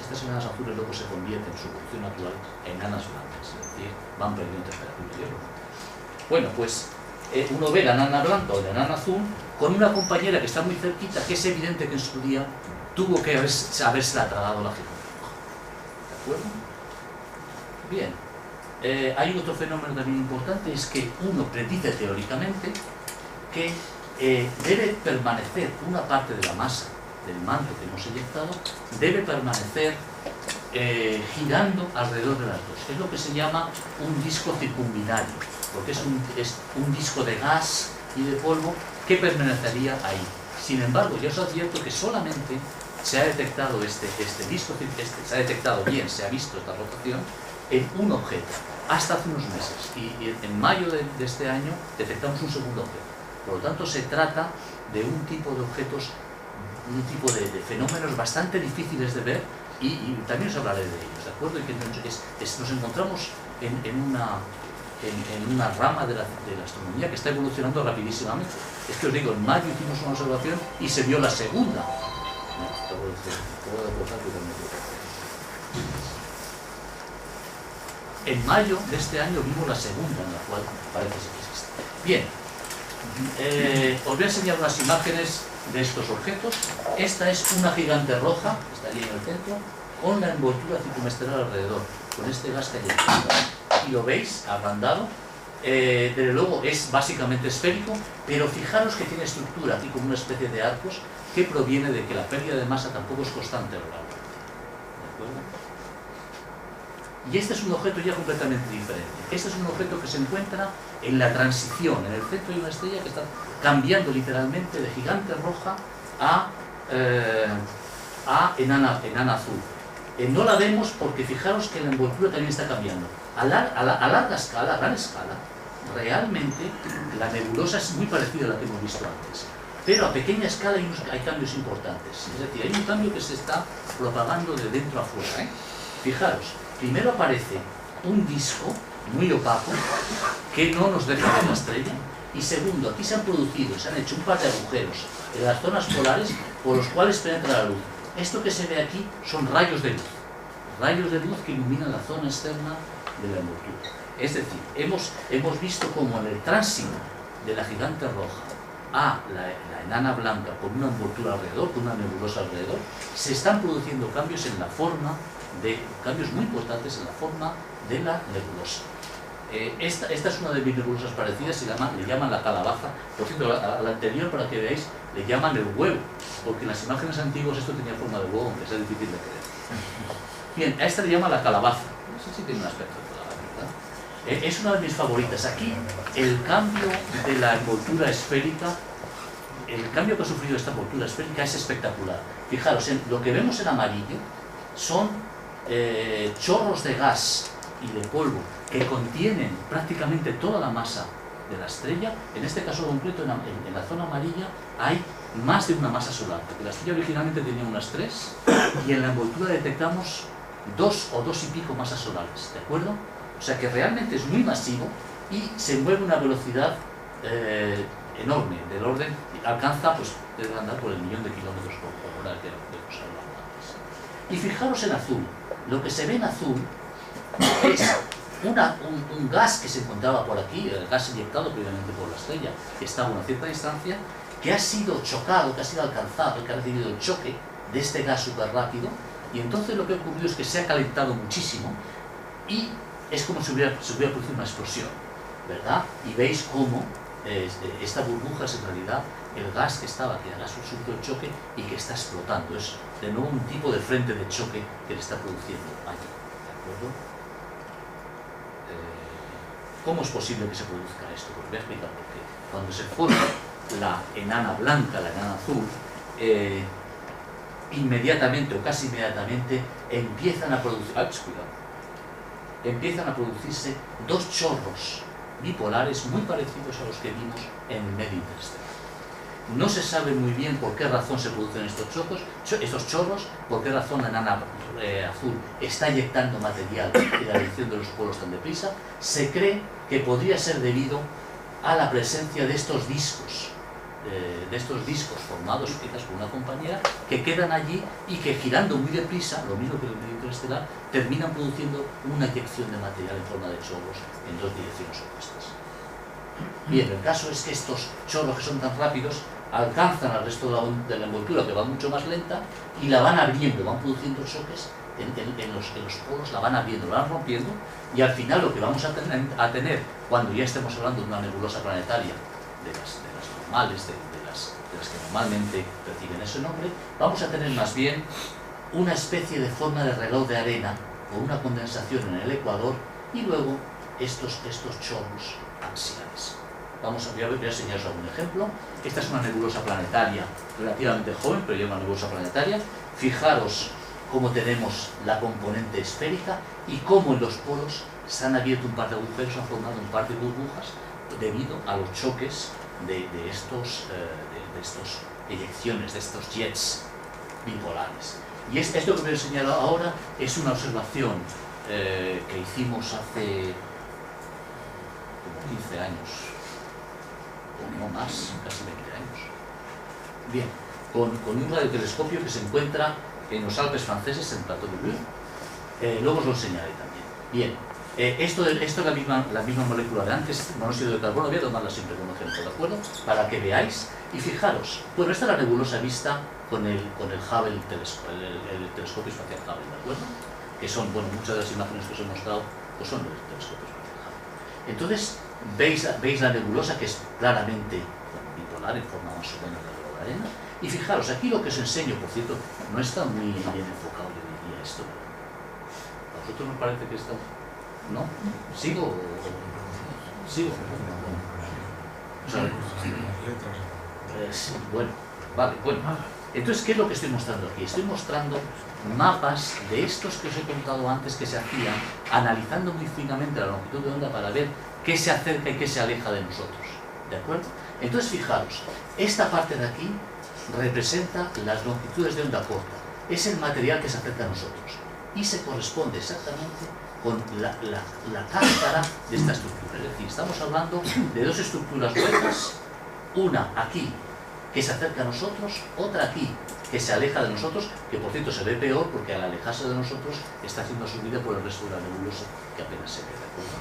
azules luego se convierten en su evolución natural en enanas blancas, es decir, van perdiendo temperatura y hielo. Bueno, pues uno ve la enana blanca o la enana azul con una compañera que está muy cerquita, que es evidente que en su día tuvo que haberse tragado la gigante roja. ¿De acuerdo? Bien. Hay otro fenómeno también importante, es que uno predice teóricamente que debe permanecer una parte de la masa del manto que hemos eyectado, debe permanecer girando alrededor de las dos. Es lo que se llama un disco circumbinario, porque es un disco de gas y de polvo que permanecería ahí. Sin embargo, yo os advierto que solamente se ha detectado este disco, se ha detectado bien, se ha visto esta rotación en un objeto, hasta hace unos meses. Y en mayo de este año detectamos un segundo objeto. Por lo tanto, se trata de un tipo de objetos, un tipo de fenómenos bastante difíciles de ver, y también os hablaré de ellos, ¿de acuerdo? Y que nos encontramos en una rama de la astronomía que está evolucionando rapidísimamente. Es que os digo, en mayo hicimos una observación y se vio la segunda. En mayo de este año vimos la segunda, en la cual parece que existe. Bien, os voy a enseñar unas imágenes de estos objetos. Esta es una gigante roja, que está allí en el centro, con la envoltura circunestelar alrededor, con este gas que hay aquí. Y lo veis, agrandado. Desde luego es básicamente esférico, pero fijaros que tiene estructura aquí como una especie de arcos que proviene de que la pérdida de masa tampoco es constante a lo largo. ¿De acuerdo? Y este es un objeto ya completamente diferente. Este es un objeto que se encuentra en la transición, en el centro de una estrella que está cambiando literalmente de gigante roja a enana azul. No la vemos porque fijaros que la envoltura también está cambiando. A larga escala, a gran escala, realmente la nebulosa es muy parecida a la que hemos visto antes. Pero a pequeña escala hay cambios importantes. Es decir, hay un cambio que se está propagando de dentro a fuera. Fijaros, primero aparece un disco muy opaco que no nos deja ver la estrella. Y segundo, aquí se han hecho un par de agujeros en las zonas polares por los cuales penetra la luz. Esto que se ve aquí son rayos de luz que iluminan la zona externa de la envoltura. Es decir, hemos visto cómo en el tránsito de la gigante roja a la enana blanca con una envoltura alrededor, con una nebulosa alrededor, se están produciendo cambios cambios muy importantes en la forma de la nebulosa. Esta es una de mis nebulosas parecidas, le llaman la calabaza. Por cierto, a la anterior, para que veáis, le llaman el huevo, porque en las imágenes antiguas esto tenía forma de huevo, aunque sea difícil de creer. Bien, a esta le llaman la calabaza. No sé si tiene un aspecto de calabaza, ¿verdad? Es una de mis favoritas. Aquí, el cambio de la envoltura esférica, el cambio que ha sufrido esta envoltura esférica es espectacular. Fijaros, lo que vemos en amarillo son chorros de gas y de polvo que contienen prácticamente toda la masa de la estrella. En este caso concreto, en la zona amarilla, hay más de una masa solar, porque la estrella originalmente tenía unas 3, y en la envoltura detectamos 2 o 2 y pico masas solares, ¿de acuerdo? O sea que realmente es muy masivo y se mueve a una velocidad enorme, del orden, alcanza, pues debe andar por el 1.000.000 de kilómetros por hora que hemos hablado antes. Y fijaros en azul, lo que se ve en azul es un gas que se encontraba por aquí, el gas inyectado previamente por la estrella, que estaba a una cierta distancia, que ha sido chocado, que ha sido alcanzado, que ha recibido el choque de este gas súper rápido, y entonces lo que ha ocurrido es que se ha calentado muchísimo y es como si hubiera producido una explosión, ¿verdad? Y veis cómo esta burbuja es en realidad el gas que estaba, que ha sufrido el choque y que está explotando. Es de nuevo un tipo de frente de choque que le está produciendo allí, ¿de acuerdo? ¿Cómo es posible que se produzca esto? Pues voy a explicar por qué. Cuando se forma la enana blanca, la enana azul, inmediatamente o casi inmediatamente empiezan a producirse 2 chorros bipolares muy parecidos a los que vimos en el medio interestelar. No se sabe muy bien por qué razón se producen estos chorros, por qué razón la enana azul está inyectando material en la dirección de los polos tan deprisa. Se cree que podría ser debido a la presencia de estos discos formados quizás por una compañera, que quedan allí y que girando muy deprisa, lo mismo que en el medio interestelar, terminan produciendo una inyección de material en forma de chorros en 2 direcciones opuestas. Bien, el caso es que estos chorros que son tan rápidos alcanzan al resto de la envoltura, que va mucho más lenta, y la van abriendo, van produciendo choques en los polos, la van abriendo, la van rompiendo, y al final lo que vamos a tener cuando ya estemos hablando de una nebulosa planetaria, de las normales, de las que normalmente reciben ese nombre, vamos a tener más bien una especie de forma de reloj de arena, con una condensación en el ecuador, y luego estos chorros axiales. Voy a enseñaros algún ejemplo. Esta es una nebulosa planetaria relativamente joven, pero ya una nebulosa planetaria. Fijaros cómo tenemos la componente esférica y cómo en los polos se han abierto un par de agujeros, han formado un par de burbujas debido a los choques de estas eyecciones, de estos jets bipolares. Y esto que voy a enseñar ahora es una observación que hicimos hace como 15 años, o no más, casi 20 años. Bien, con un radiotelescopio que se encuentra en los Alpes franceses, en Plateau de Bure. Luego os lo enseñaré también. Bien, Esto es la misma molécula de antes, monóxido de carbono. Voy a tomarla siempre como ejemplo, ¿de acuerdo? Para que veáis. Y fijaros, bueno, esta es la nebulosa vista con el Hubble telescopio, el telescopio espacial Hubble, ¿de acuerdo? Que son, bueno, muchas de las imágenes que os he mostrado pues son del telescopio espacial Hubble. Entonces, veis la nebulosa, que es claramente bipolar, en forma más o menos de reloj de arena. Y fijaros, aquí lo que os enseño, por cierto, no está muy bien enfocado, yo diría, esto. ¿A vosotros nos parece que está...? ¿No? ¿Sigo? ¿Sigo? O sea, sí, bueno, vale, bueno. Entonces, ¿qué es lo que estoy mostrando aquí? Estoy mostrando mapas de estos que os he contado antes que se hacían analizando muy finamente la longitud de onda para ver qué se acerca y qué se aleja de nosotros. ¿De acuerdo? Entonces, fijaros, esta parte de aquí representa las longitudes de onda corta. Es el material que se acerca a nosotros y se corresponde exactamente con la cáscara de esta estructura. Es decir, estamos hablando de dos estructuras huecas, una aquí que se acerca a nosotros, otra aquí que se aleja de nosotros, que por cierto se ve peor porque al alejarse de nosotros está siendo absorbida por el resto de la nebulosa, que apenas se ve, ¿de acuerdo?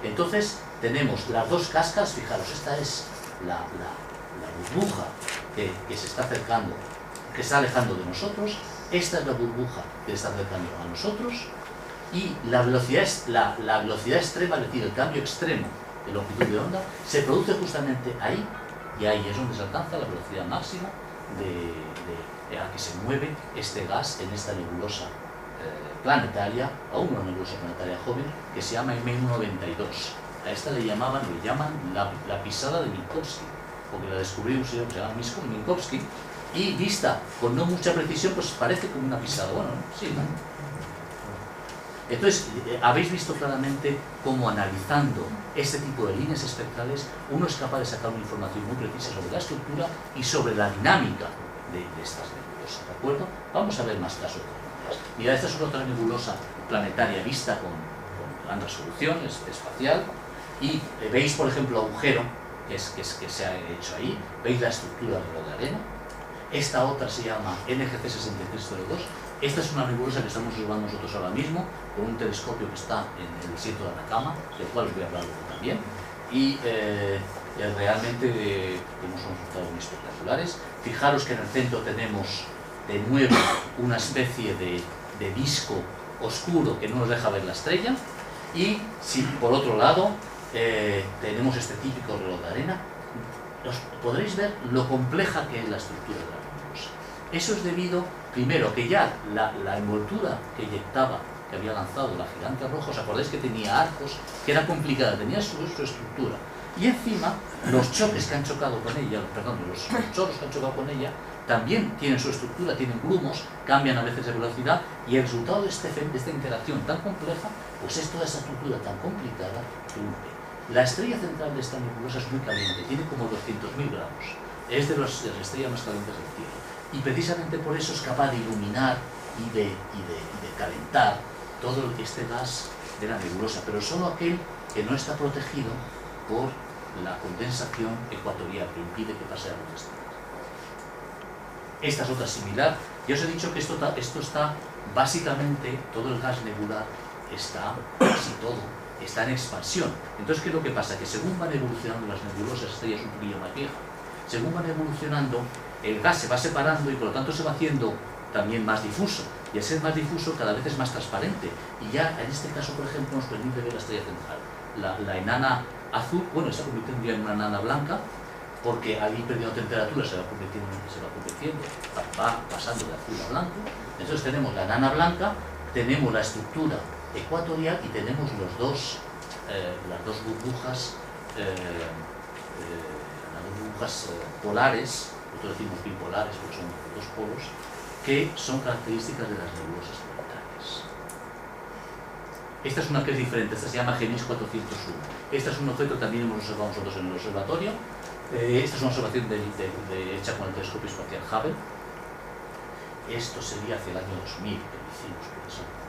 Entonces tenemos las dos cáscaras. Fijaros, esta es la burbuja que se está acercando, que está alejando de nosotros. Esta es la burbuja que está acercando a nosotros. Y la velocidad extrema, es decir, el cambio extremo de longitud de onda, se produce justamente ahí, y ahí es donde se alcanza la velocidad máxima a que se mueve este gas en esta nebulosa planetaria, aún una nebulosa planetaria joven, que se llama M192. A esta le llaman la pisada de Minkowski, porque la descubrió un señor que se llama Minkowski, y vista con no mucha precisión, pues parece como una pisada. Bueno, sí, ¿no? Entonces, habéis visto claramente cómo analizando este tipo de líneas espectrales uno es capaz de sacar una información muy precisa sobre la estructura y sobre la dinámica de estas nebulosas, ¿de acuerdo? Vamos a ver más casos. Mira, esta es otra nebulosa planetaria vista con gran resolución, espacial, y veis, por ejemplo, agujero que se ha hecho ahí, veis la estructura del reloj de arena. Esta otra se llama NGC 6302. Esta es una nebulosa que estamos observando nosotros ahora mismo con un telescopio que está en el desierto de Atacama, del cual os voy a hablar luego también. Y realmente tenemos unos resultados muy espectaculares. Fijaros que en el centro tenemos de nuevo una especie de disco oscuro que no nos deja ver la estrella. Y si por otro lado tenemos este típico reloj de arena, podréis ver lo compleja que es la estructura de la nebulosa. Eso es debido, primero, que ya la envoltura que eyectaba, que había lanzado la gigante roja, os acordáis que tenía arcos, que era complicada, tenía su estructura. Y encima, los choques que han chocado con ella, perdón, los choros que han chocado con ella, también tienen su estructura, tienen grumos, cambian a veces de velocidad, y el resultado de esta interacción tan compleja, pues es toda esa estructura tan complicada que une. La estrella central de esta nebulosa es muy caliente, tiene como 200.000 grados, es de las estrellas más calientes del cielo, y precisamente por eso es capaz de iluminar y de calentar todo este gas de la nebulosa, pero solo aquel que no está protegido por la condensación ecuatorial que impide que pase a luz estelar. Esta es otra similar. Ya os he dicho que esto está básicamente, todo el gas nebular está, casi todo, está en expansión. Entonces, ¿qué es lo que pasa? Que según van evolucionando las nebulosas, estrellas un poquillo más viejas, según van evolucionando, el gas se va separando y por lo tanto se va haciendo también más difuso. Y al ser más difuso, cada vez es más transparente. Y ya en este caso, por ejemplo, nos permite ver la estrella central. La enana azul, bueno, se convierte en una enana blanca, porque al ir perdiendo temperatura se va convirtiendo, va pasando de azul a blanco. Entonces tenemos la enana blanca, tenemos la estructura ecuatorial y tenemos las dos burbujas, polares, nosotros decimos bipolares porque son dos polos, que son características de las nebulosas planetarias. Esta es una que es diferente, esta se llama Genis 401. Esta es un objeto que también hemos observado nosotros en el observatorio. Esta es una observación hecha con el telescopio espacial Hubble. Esto sería hacia el año 2000 que lo hicimos, precisamente.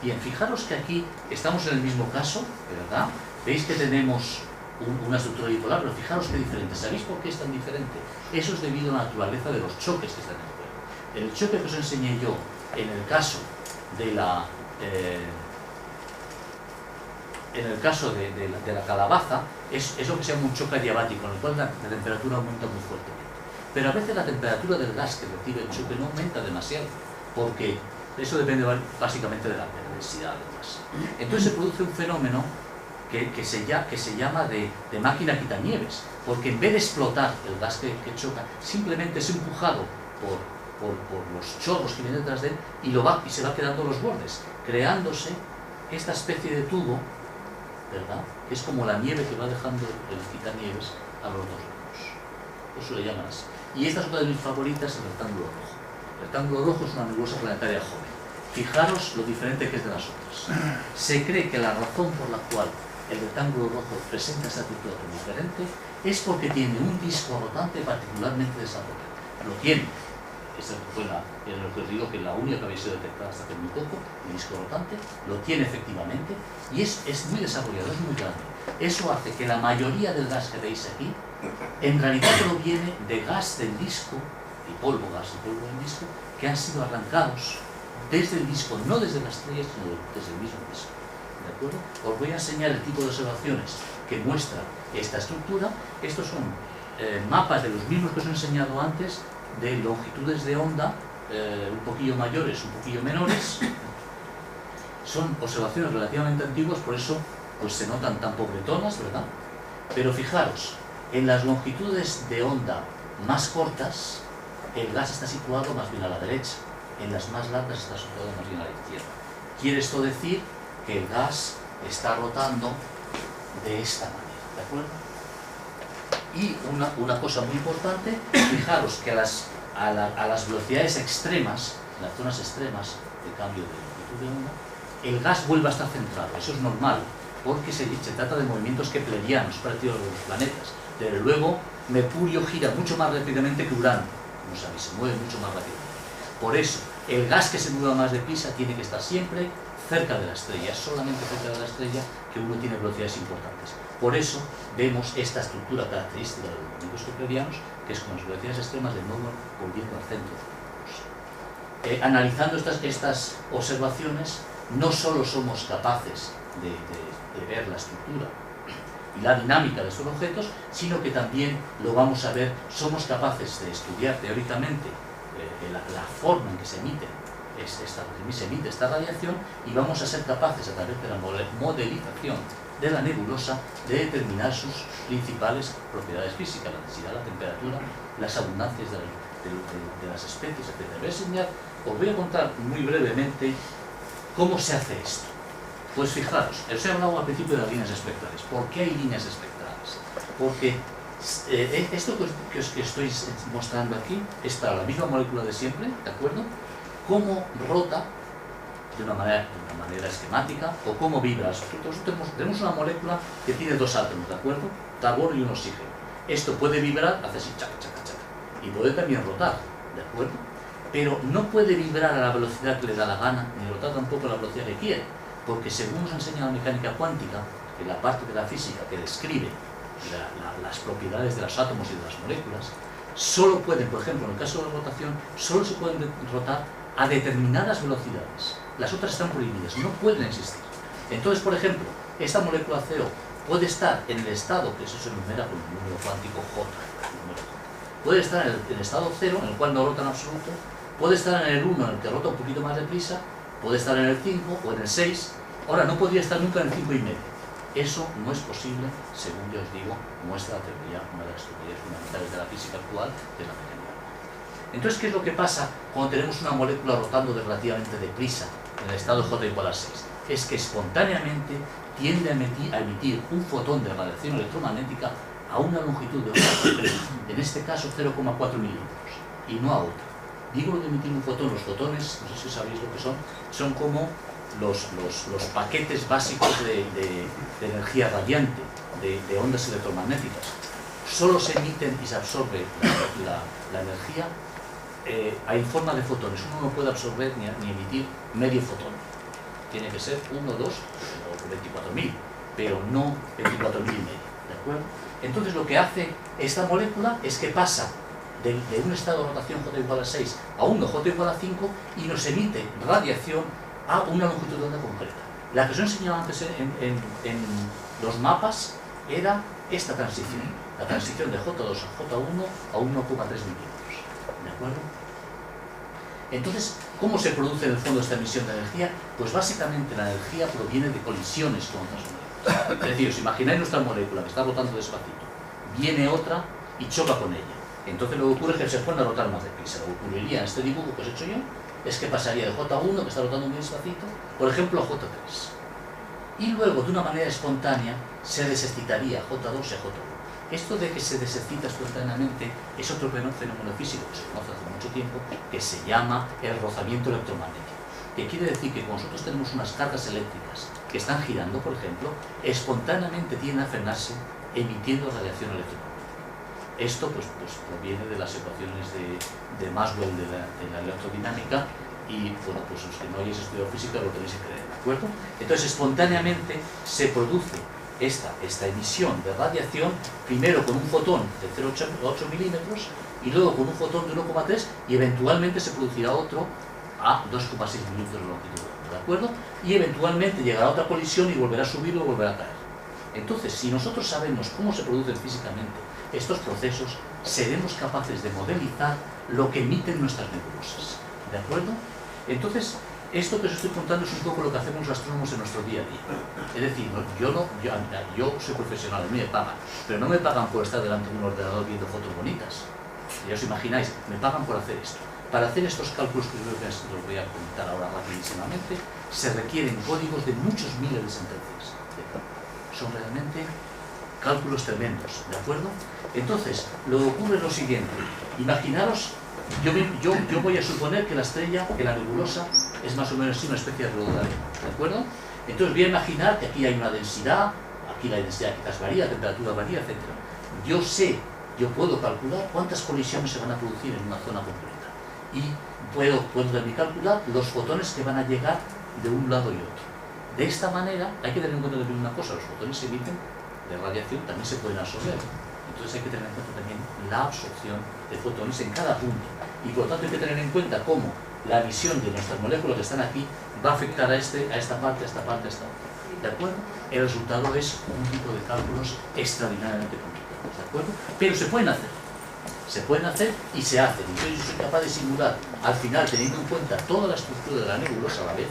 Bien, fijaros que aquí estamos en el mismo caso, ¿verdad? Veis que tenemos una estructura bipolar, pero fijaros qué diferente. ¿Sabéis por qué es tan diferente? Eso es debido a la naturaleza de los choques que están en juego. El choque que os enseñé yo en el caso de la en el caso de la calabaza, es lo que se llama un choque adiabático, en el cual la temperatura aumenta muy fuertemente. Pero a veces la temperatura del gas que recibe el choque no aumenta demasiado, porque eso depende básicamente de la densidad del gas. Entonces se produce un fenómeno que se llama de máquina quitanieves, porque en vez de explotar el gas que choca, simplemente es empujado por los chorros que vienen detrás de él y se va quedando los bordes, creándose esta especie de tubo, ¿verdad? Que es como la nieve que va dejando el quitanieves a los dos lados. Por eso le llaman así. Y esta es una de mis favoritas, el rectángulo rojo. El rectángulo rojo es una nebulosa planetaria joven. Fijaros lo diferente que es de las otras. Se cree que la razón por la cual el rectángulo rojo presenta esta estructura tan diferente es porque tiene un disco rotante particularmente desarrollado. Lo tiene. Esa fue lo que os digo, que la única que había sido detectada hasta hace muy poco, el disco rotante, lo tiene efectivamente y es muy desarrollado, es muy grande. Eso hace que la mayoría del gas que veis aquí en realidad proviene de gas del disco, y polvo del disco, que han sido arrancados desde el disco, no desde la estrella, sino desde el mismo disco. ¿De acuerdo? Os voy a enseñar el tipo de observaciones que muestra esta estructura. Estos son mapas de los mismos que os he enseñado antes, de longitudes de onda, un poquillo mayores, un poquillo menores. Son observaciones relativamente antiguas, por eso pues se notan tan pobretonas, ¿verdad? Pero fijaros, en las longitudes de onda más cortas, el gas está situado más bien a la derecha, en las más largas está situado más bien a la izquierda. Quiere esto decir que el gas está rotando de esta manera, ¿de acuerdo? Y una cosa muy importante, fijaros que a las velocidades extremas, en las zonas extremas de cambio de longitud de onda, el gas vuelve a estar centrado. Eso es normal, porque se trata de movimientos keplerianos, parecidos a los planetas. Pero luego, Mercurio gira mucho más rápidamente que Urano, como sabéis, se mueve mucho más rápidamente. Por eso, el gas que se mueva más deprisa tiene que estar siempre cerca de la estrella, solamente cerca de la estrella que uno tiene velocidades importantes. Por eso vemos esta estructura característica de los movimientos keplerianos, que es con las velocidades extremas de nuevo volviendo al centro. Analizando estas observaciones, no solo somos capaces de ver la estructura y la dinámica de estos objetos, sino que también lo vamos a ver, somos capaces de estudiar teóricamente la forma en que se emite esta radiación, y vamos a ser capaces, a través de la modelización de la nebulosa, de determinar sus principales propiedades físicas, la densidad, la temperatura, las abundancias de las especies, etc. Os voy a contar muy brevemente cómo se hace esto. Pues fijaros, os he hablado al principio de las líneas espectrales. ¿Por qué hay líneas espectrales? Porque esto que os estoy mostrando aquí está la misma molécula de siempre, ¿de acuerdo? Cómo rota de una manera esquemática, o cómo vibra. Nosotros tenemos una molécula que tiene dos átomos, ¿de acuerdo? Carbono y un oxígeno. Esto puede vibrar, hace así, chaca, chaca, chaca, y puede también rotar, ¿de acuerdo? Pero no puede vibrar a la velocidad que le da la gana, ni rotar tampoco a la velocidad que quiere, porque según nos enseña la mecánica cuántica, en la parte de la física que describe las propiedades de los átomos y de las moléculas, solo pueden, por ejemplo, en el caso de la rotación, solo se pueden rotar a determinadas velocidades. Las otras están prohibidas, no pueden existir. Entonces, por ejemplo, esta molécula CO puede estar en el estado, que eso se enumera con el número cuántico J, puede estar en el estado 0, en el cual no rota en absoluto, puede estar en el 1, en el que rota un poquito más deprisa, puede estar en el 5 o en el 6, ahora no podría estar nunca en el 5,5. Eso no es posible, según yo os digo, muestra la teoría, una de las teorías fundamentales de la física actual, que es la mecánica cuántica. Entonces, ¿qué es lo que pasa cuando tenemos una molécula rotando relativamente deprisa en el estado J igual a 6? Es que espontáneamente tiende a emitir un fotón de radiación electromagnética a una longitud de onda concreta, en este caso 0,4 milímetros, y no a otra. Digo lo de emitir un fotón, los fotones, no sé si sabéis lo que son como los paquetes básicos de energía radiante, de ondas electromagnéticas. Solo se emiten y se absorbe la energía en forma de fotones. Uno no puede absorber ni emitir medio fotón. Tiene que ser 1, 2 o 24.000, pero no 24.000 y medio, ¿de acuerdo? Entonces lo que hace esta molécula es que pasa de un estado de rotación J igual a 6 a uno J igual a 5 y nos emite radiación a una longitud de onda concreta. La que os he enseñado antes en los mapas era esta transición, la transición de J2 a J1 a 1,3 milímetros. ¿De acuerdo? Entonces, ¿cómo se produce en el fondo esta emisión de energía? Pues básicamente la energía proviene de colisiones con otras moléculas. Es decir, os imagináis nuestra molécula que está rotando despacito, viene otra y choca con ella. Entonces lo que ocurre es que se pone a rotar más deprisa. Lo que ocurriría en este dibujo que os he hecho yo es que pasaría de J1, que está rotando muy despacito, por ejemplo a J3. Y luego, de una manera espontánea, se desexcitaría J2 y J1. Esto de que se desexcita espontáneamente es otro fenómeno físico que se conoce hace mucho tiempo, que se llama el rozamiento electromagnético. Que quiere decir que cuando nosotros tenemos unas cargas eléctricas que están girando, por ejemplo, espontáneamente tienden a frenarse emitiendo radiación electromagnética. Esto pues proviene de las ecuaciones de Maxwell de la electrodinámica y, bueno, pues los que no hayáis estudiado física lo tenéis que creer, ¿de acuerdo? Entonces, espontáneamente se produce esta emisión de radiación, primero con un fotón de 0,8 milímetros y luego con un fotón de 1,3 y eventualmente se producirá otro a 2,6 milímetros de longitud, ¿de acuerdo? Y eventualmente llegará otra colisión y volverá a subir o volverá a caer. Entonces, si nosotros sabemos cómo se producen físicamente estos procesos, seremos capaces de modelizar lo que emiten nuestras nebulosas, ¿de acuerdo? Entonces, esto que os estoy contando es un poco lo que hacemos los astrónomos en nuestro día a día. Es decir, yo soy profesional, a mí me pagan, pero no me pagan por estar delante de un ordenador viendo fotos bonitas. Ya os imagináis, me pagan por hacer esto. Para hacer estos cálculos que os voy a comentar ahora rapidísimamente, se requieren códigos de muchos miles de sentencias. Son realmente cálculos tremendos, ¿de acuerdo? Entonces, lo que ocurre es lo siguiente. Imaginaros, yo voy a suponer que la estrella, que la nebulosa, es más o menos así una especie de reloj de arena, ¿de acuerdo? Entonces voy a imaginar que aquí hay una densidad, aquí la densidad quizás varía, la temperatura varía, etc. Yo puedo calcular cuántas colisiones se van a producir en una zona concreta. Y puedo también calcular los fotones que van a llegar de un lado y otro. De esta manera, hay que tener en cuenta también una cosa, los fotones se emiten de radiación, también se pueden absorber. Entonces hay que tener en cuenta también la absorción de fotones en cada punto. Y por lo tanto hay que tener en cuenta cómo la emisión de nuestras moléculas que están aquí va a afectar a esta parte, a esta parte, a esta otra. ¿De acuerdo? El resultado es un tipo de cálculos extraordinariamente complicados, ¿de acuerdo? Pero se pueden hacer. Se pueden hacer y se hacen. Entonces yo soy capaz de simular, al final, teniendo en cuenta toda la estructura de la nebulosa a la vez,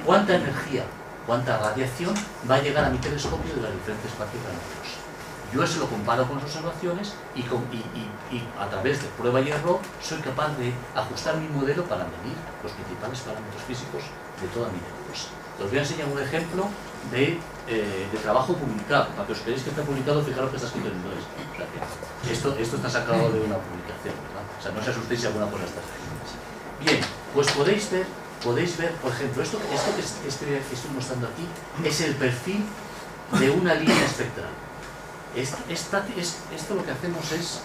cuánta energía, cuánta radiación va a llegar a mi telescopio de las diferentes partes de la nebulosa. Yo eso lo comparo con las observaciones y a través de prueba y error soy capaz de ajustar mi modelo para medir los principales parámetros físicos de toda mi nebulosa. Os voy a enseñar un ejemplo de trabajo publicado. Para que os veáis que está publicado, fijaros que está escrito en inglés. O sea que esto está sacado de una publicación, ¿verdad? O sea, no os asustéis si alguna cosa está escrita. Bien, pues podéis ver, por ejemplo, esto que estoy mostrando aquí es el perfil de una línea espectral. Esto lo que hacemos es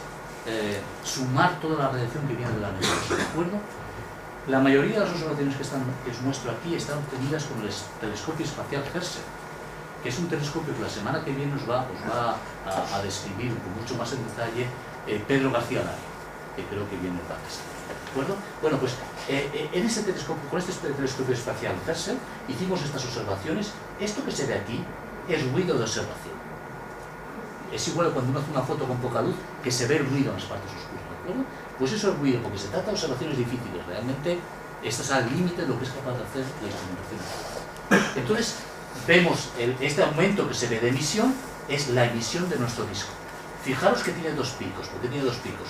sumar toda la radiación que viene de la nebulosa, ¿de acuerdo? La mayoría de las observaciones que os muestro aquí están obtenidas con el telescopio espacial Herschel, que es un telescopio que la semana que viene os va a describir con mucho más en detalle Pedro García Lario, que creo que viene para Pakistán, ¿de acuerdo? Bueno, pues en este telescopio, con este telescopio espacial Herschel hicimos estas observaciones. Esto que se ve aquí es ruido de observación. Es igual a cuando uno hace una foto con poca luz, que se ve el ruido en las partes oscuras, ¿de acuerdo? Pues eso es ruido, porque se trata de observaciones difíciles. Realmente, esto es al límite de lo que es capaz de hacer la instrumentación. Entonces, vemos este aumento que se ve de emisión, es la emisión de nuestro disco. Fijaros que tiene dos picos, porque tiene dos picos.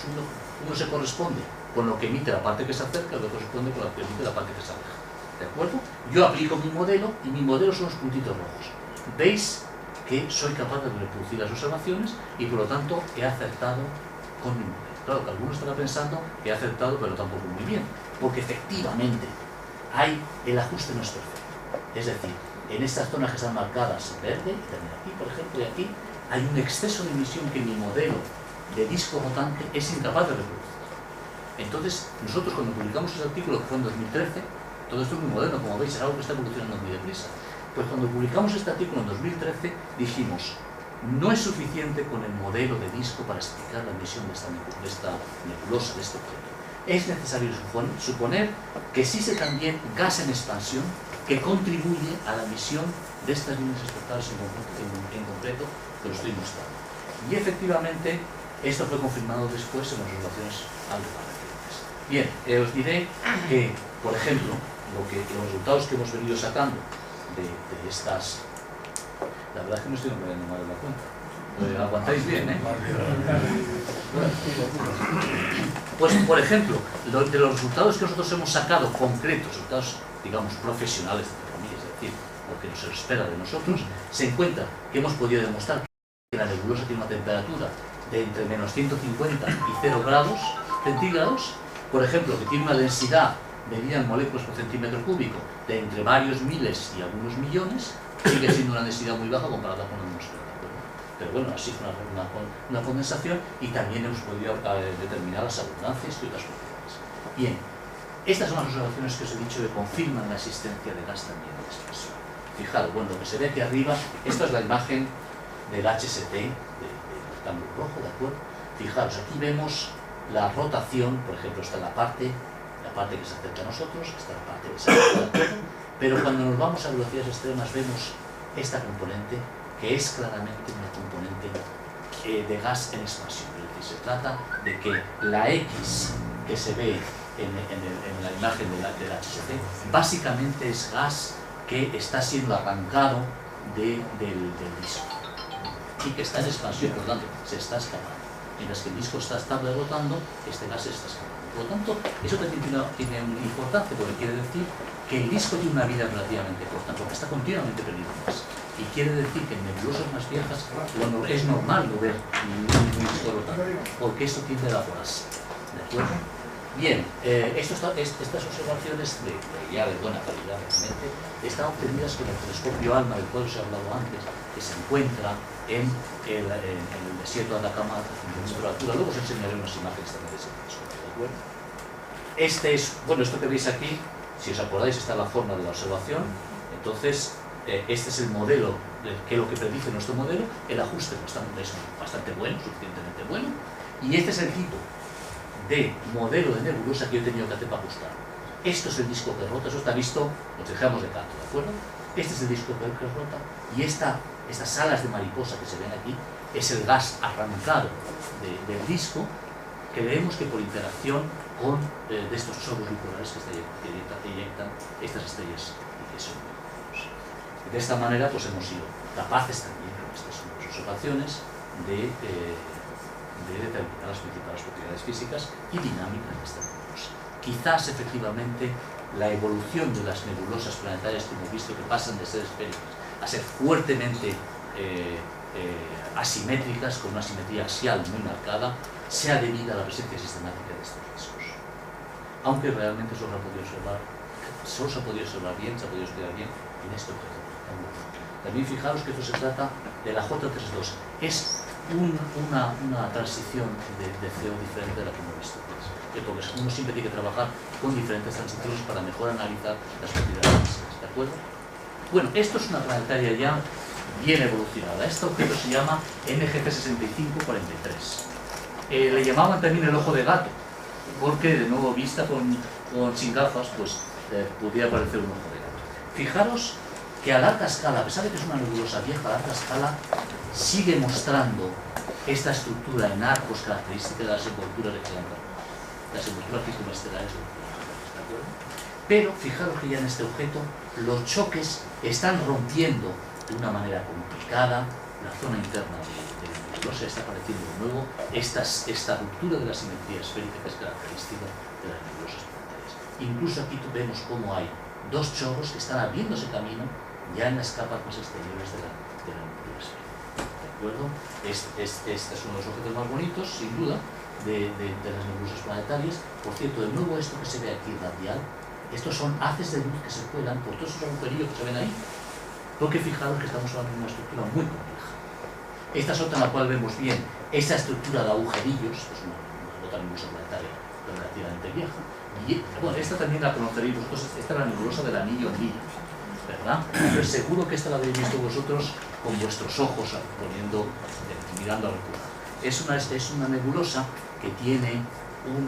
Uno se corresponde con lo que emite la parte que se acerca, y otro corresponde con lo que emite la parte que se aleja. ¿De acuerdo? Yo aplico mi modelo, y mi modelo son los puntitos rojos. ¿Veis? Que soy capaz de reproducir las observaciones y por lo tanto he acertado con mi modelo. Claro que algunos estarán pensando que he acertado pero tampoco muy bien, porque efectivamente el ajuste no es perfecto. Es decir, en estas zonas que están marcadas en verde, y también aquí por ejemplo y aquí, hay un exceso de emisión que mi modelo de disco rotante es incapaz de reproducir. Entonces nosotros cuando publicamos ese artículo que fue en 2013, todo esto es muy moderno, como veis, es algo que está evolucionando muy deprisa. Pues cuando publicamos este artículo en 2013 dijimos, no es suficiente con el modelo de disco para explicar la emisión de esta nebulosa, de este objeto. Es necesario suponer que existe también gas en expansión que contribuye a la emisión de estas líneas espectrales en concreto, que lo estoy mostrando. Y efectivamente, esto fue confirmado después en las observaciones algo más recientes. Bien, os diré que, por ejemplo, los resultados que hemos venido sacando de estas... La verdad es que me estoy enrollando mal de la cuenta. Aguantáis bien, ¿eh? Pues, por ejemplo, de los resultados que nosotros hemos sacado concretos, resultados, digamos, profesionales, entre comillas, es decir, lo que nos espera de nosotros, se encuentra que hemos podido demostrar que la nebulosa tiene una temperatura de entre menos 150 y 0 grados centígrados, por ejemplo, que tiene una densidad medida en moléculas por centímetro cúbico de entre varios miles y algunos millones, sigue siendo una densidad muy baja comparada con la atmósfera. Pero bueno, así fue una condensación, y también hemos podido determinar las abundancias y otras propiedades. Bien, estas son las observaciones que os he dicho que confirman la existencia de gas también en expansión. Fijaros, bueno, lo que se ve aquí arriba, esta es la imagen del HST, del rectángulo rojo, ¿de acuerdo? Fijaros, aquí vemos la rotación, por ejemplo, está la parte que se acerca a nosotros, está la parte que se acerca, ¿de acuerdo? Pero cuando nos vamos a velocidades extremas vemos esta componente, que es claramente una componente de gas en expansión. Es decir, se trata de que la X que se ve en la imagen del HST básicamente es gas que está siendo arrancado del disco y que está en expansión, por lo tanto, se está escapando. Mientras que el disco está estable rotando, este gas se está escapando. Por lo tanto, eso también tiene una importancia, porque quiere decir que el disco tiene una vida relativamente corta, porque está continuamente perdiendo gas. Y quiere decir que en nebulosas más viejas es normal no ver un disco rotando, porque esto tiende a evaporarse. ¿De acuerdo? Bien, estas observaciones de buena calidad realmente están obtenidas con el telescopio ALMA, del cual os he hablado antes, que se encuentra en el desierto de Atacama a 5.000 metros de altura. Luego os enseñaré unas imágenes también de ese telescopio. ¿De acuerdo? Esto que veis aquí, si os acordáis, esta es la forma de la observación. Entonces, este es el modelo, que es lo que predice nuestro modelo. El ajuste es bastante bueno, suficientemente bueno. Y este es el tipo de modelo de nebulosa que yo he tenido que hacer para ajustar. Esto es el disco que rota, eso está visto, nos dejamos de canto, ¿de acuerdo? Este es el disco que rota, y estas alas de mariposa que se ven aquí es el gas arrancado del disco, que vemos que por interacción con de estos soros bipolares que inyectan estas estrellas que son nebulosas. De esta manera pues hemos sido capaces también con estas observaciones de determinar las principales propiedades físicas y dinámicas de esta nebulosa. Quizás efectivamente la evolución de las nebulosas planetarias que hemos visto, que pasan de ser esféricas a ser fuertemente asimétricas, con una simetría axial muy marcada, sea debida a la presencia sistemática de estos discos. Aunque realmente solo se ha podido observar bien, se ha podido estudiar bien en este objeto. También fijaros que esto se trata de la J32. Es una transición de CO diferente de la que hemos visto antes. Porque uno siempre tiene que trabajar con diferentes transiciones para mejor analizar las propiedades. ¿De acuerdo? Bueno, esto es una planetaria ya bien evolucionada. Este objeto se llama MGC 6543. Le llamaban también el ojo de gato, porque de nuevo vista sin gafas, pues podría parecer un ojo de gato. Fijaros que a larga escala, a pesar de que es una nebulosa vieja, a larga escala sigue mostrando esta estructura en arcos característica de las envolturas de Chandra, las envolturas cicloestelares, ¿de acuerdo? Pero fijaros que ya en este objeto los choques están rompiendo de una manera complicada la zona interna de la nebulosa, está apareciendo de nuevo esta ruptura de la simetría esférica que es característica de las nebulosas planetarias. Incluso aquí vemos cómo hay dos chorros que están abriéndose camino ya en las capas más exteriores de la nebula esférica. ¿De acuerdo? Este es uno de los objetos más bonitos, sin duda, de las nebulosas planetarias. Por cierto, de nuevo esto que se ve aquí radial, estos son haces de luz que se cuelan por todos esos agujerillos que se ven ahí, porque fijaros que estamos hablando de una estructura muy compleja. Esta es otra en la cual vemos bien esta estructura de agujerillos, que es una otra nebulosa planetaria relativamente vieja. Y bueno, esta también la conoceréis vosotros, esta es la nebulosa del anillo, ¿verdad? Pero seguro que esta la habéis visto vosotros con vuestros ojos, mirando al recuadro. Es una nebulosa que tiene un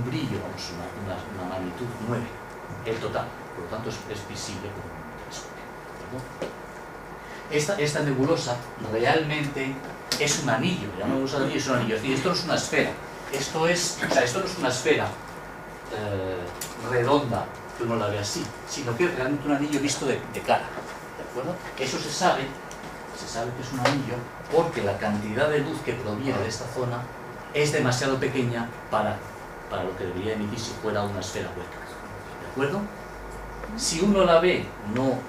brillo, una magnitud 9, el total. por lo tanto es visible con un telescopio, ¿de acuerdo? Esta nebulosa realmente es un anillo, la nebulosa de anillo es un anillo, es decir, esto no es una esfera, esto no es una esfera redonda que uno la ve así, sino que es realmente un anillo visto de cara, ¿de acuerdo? Eso se sabe que es un anillo porque la cantidad de luz que proviene de esta zona es demasiado pequeña para lo que debería emitir si fuera una esfera hueca, ¿de acuerdo? Si uno la ve,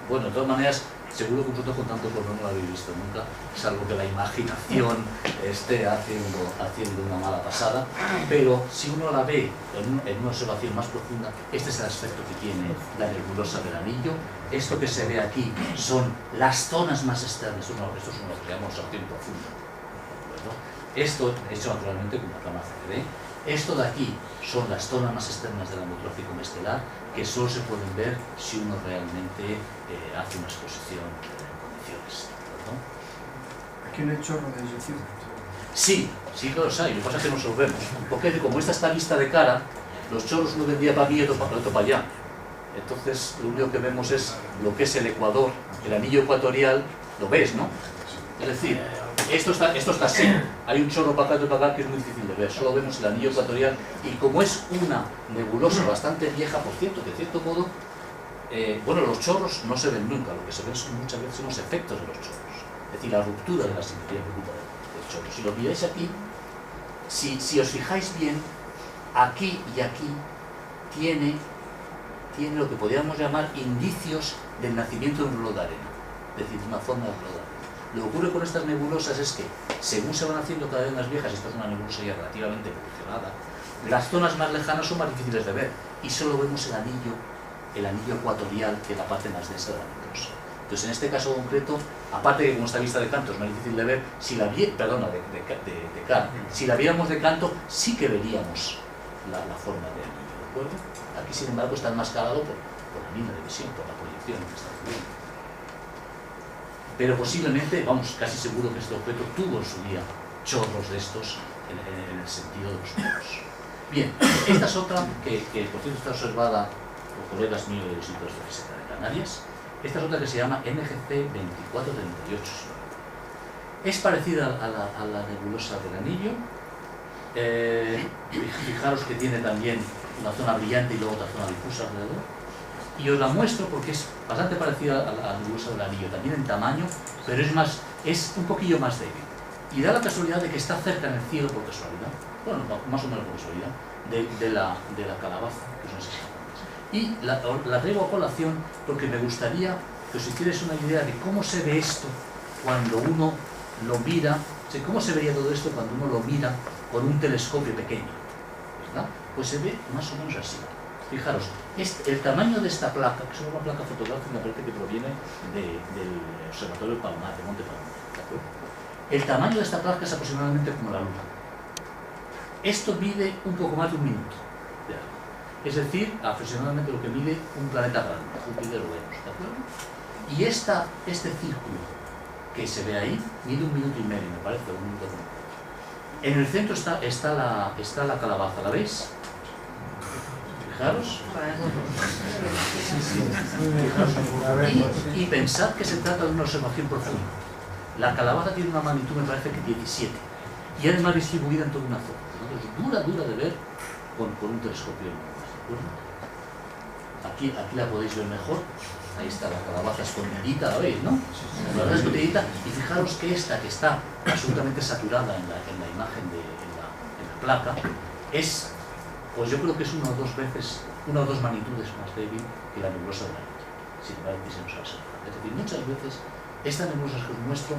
bueno, de todas maneras, seguro que vosotros con tanto color no lo habéis visto nunca, salvo que la imaginación esté haciendo una mala pasada, pero si uno la ve en una observación más profunda, este es el aspecto que tiene la nebulosa del anillo. Esto que se ve aquí son las zonas más externas, esto es lo que llamamos observación profunda, ¿de acuerdo? Esto hecho naturalmente con una cámara CCD. Esto de aquí son las zonas más externas del ámbito trófico estelar que solo se pueden ver si uno realmente hace una exposición en condiciones, ¿no? Aquí no hay chorro de eyección. Sí que los hay, lo que pasa es que no se los vemos, porque como esta está vista de cara, los chorros uno vendría para aquí y otro para allá. Entonces lo único que vemos es lo que es el ecuador, el anillo ecuatorial, lo ves, ¿no? Es decir, esto está así, hay un chorro para acá y otro para acá que es muy difícil de ver, solo vemos el anillo ecuatorial y como es una nebulosa bastante vieja, por cierto, de cierto modo, bueno, los chorros no se ven nunca, lo que se ven son muchas veces los efectos de los chorros, es decir, la ruptura de la simetría del chorro. Si lo miráis aquí, si os fijáis bien, aquí y aquí tiene lo que podríamos llamar indicios del nacimiento de un reloj de arena, es decir, una zona de reloj de arena. Lo que ocurre con estas nebulosas es que, según se van haciendo cada vez más viejas, esta es una nebulosa ya relativamente evolucionada, las zonas más lejanas son más difíciles de ver y solo vemos el anillo ecuatorial, que es la parte más densa de la nebulosa. Entonces, en este caso concreto, aparte de que como está vista de canto es más difícil de ver, si la cara, si la viéramos de canto, sí que veríamos la forma del anillo, ¿de acuerdo? Aquí, sin embargo, está enmascarado por la línea de visión, por la proyección que está haciendo. Pero posiblemente, vamos, casi seguro que este objeto tuvo en su día chorros de estos en el sentido de los poros. Bien, esta es otra que por cierto está observada por colegas míos de los Institutos de Física de Canarias. Esta es otra que se llama NGC 2438. Es parecida a la nebulosa del anillo. Fijaros que tiene también una zona brillante y luego otra zona difusa alrededor. Y os la muestro porque es bastante parecida a la nebulosa del anillo, también en tamaño, pero es un poquillo más débil. Y da la casualidad de que está cerca en el cielo, por casualidad, bueno, más o menos por casualidad, de la calabaza, que son esas campanas. Y la traigo a colación porque me gustaría que os hicierais una idea de cómo se ve esto cuando uno lo mira, o sea, cómo se vería todo esto cuando uno lo mira con un telescopio pequeño, ¿verdad? Pues se ve más o menos así. Fijaros, el tamaño de esta placa, que es una placa fotográfica, me parece que proviene del Observatorio Palmar, de Monte Palmar, ¿de acuerdo? El tamaño de esta placa es aproximadamente como la Luna. Esto mide un poco más de un minuto de algo. Es decir, aproximadamente lo que mide un planeta grande, Júpiter o Venus, ¿de acuerdo? Y este círculo que se ve ahí mide 1 minuto y medio, me parece, 1 minuto y medio. En el centro está la calabaza, ¿la veis? Fijaros. Y pensad que se trata de una observación profunda. La calabaza tiene una magnitud, me parece que 17, y además distribuida en toda una zona. Entonces, dura de ver con un telescopio. Aquí la podéis ver mejor. Ahí está la calabaza escondidita, ¿la veis, no? La verdad escondidita, y fijaros que esta, que está absolutamente saturada en la imagen en la placa, es, pues yo creo que es una o dos magnitudes más débil que la nebulosa de la noche, sin embargo, que se nos ha observado. Es decir, muchas veces estas nebulosas que os muestro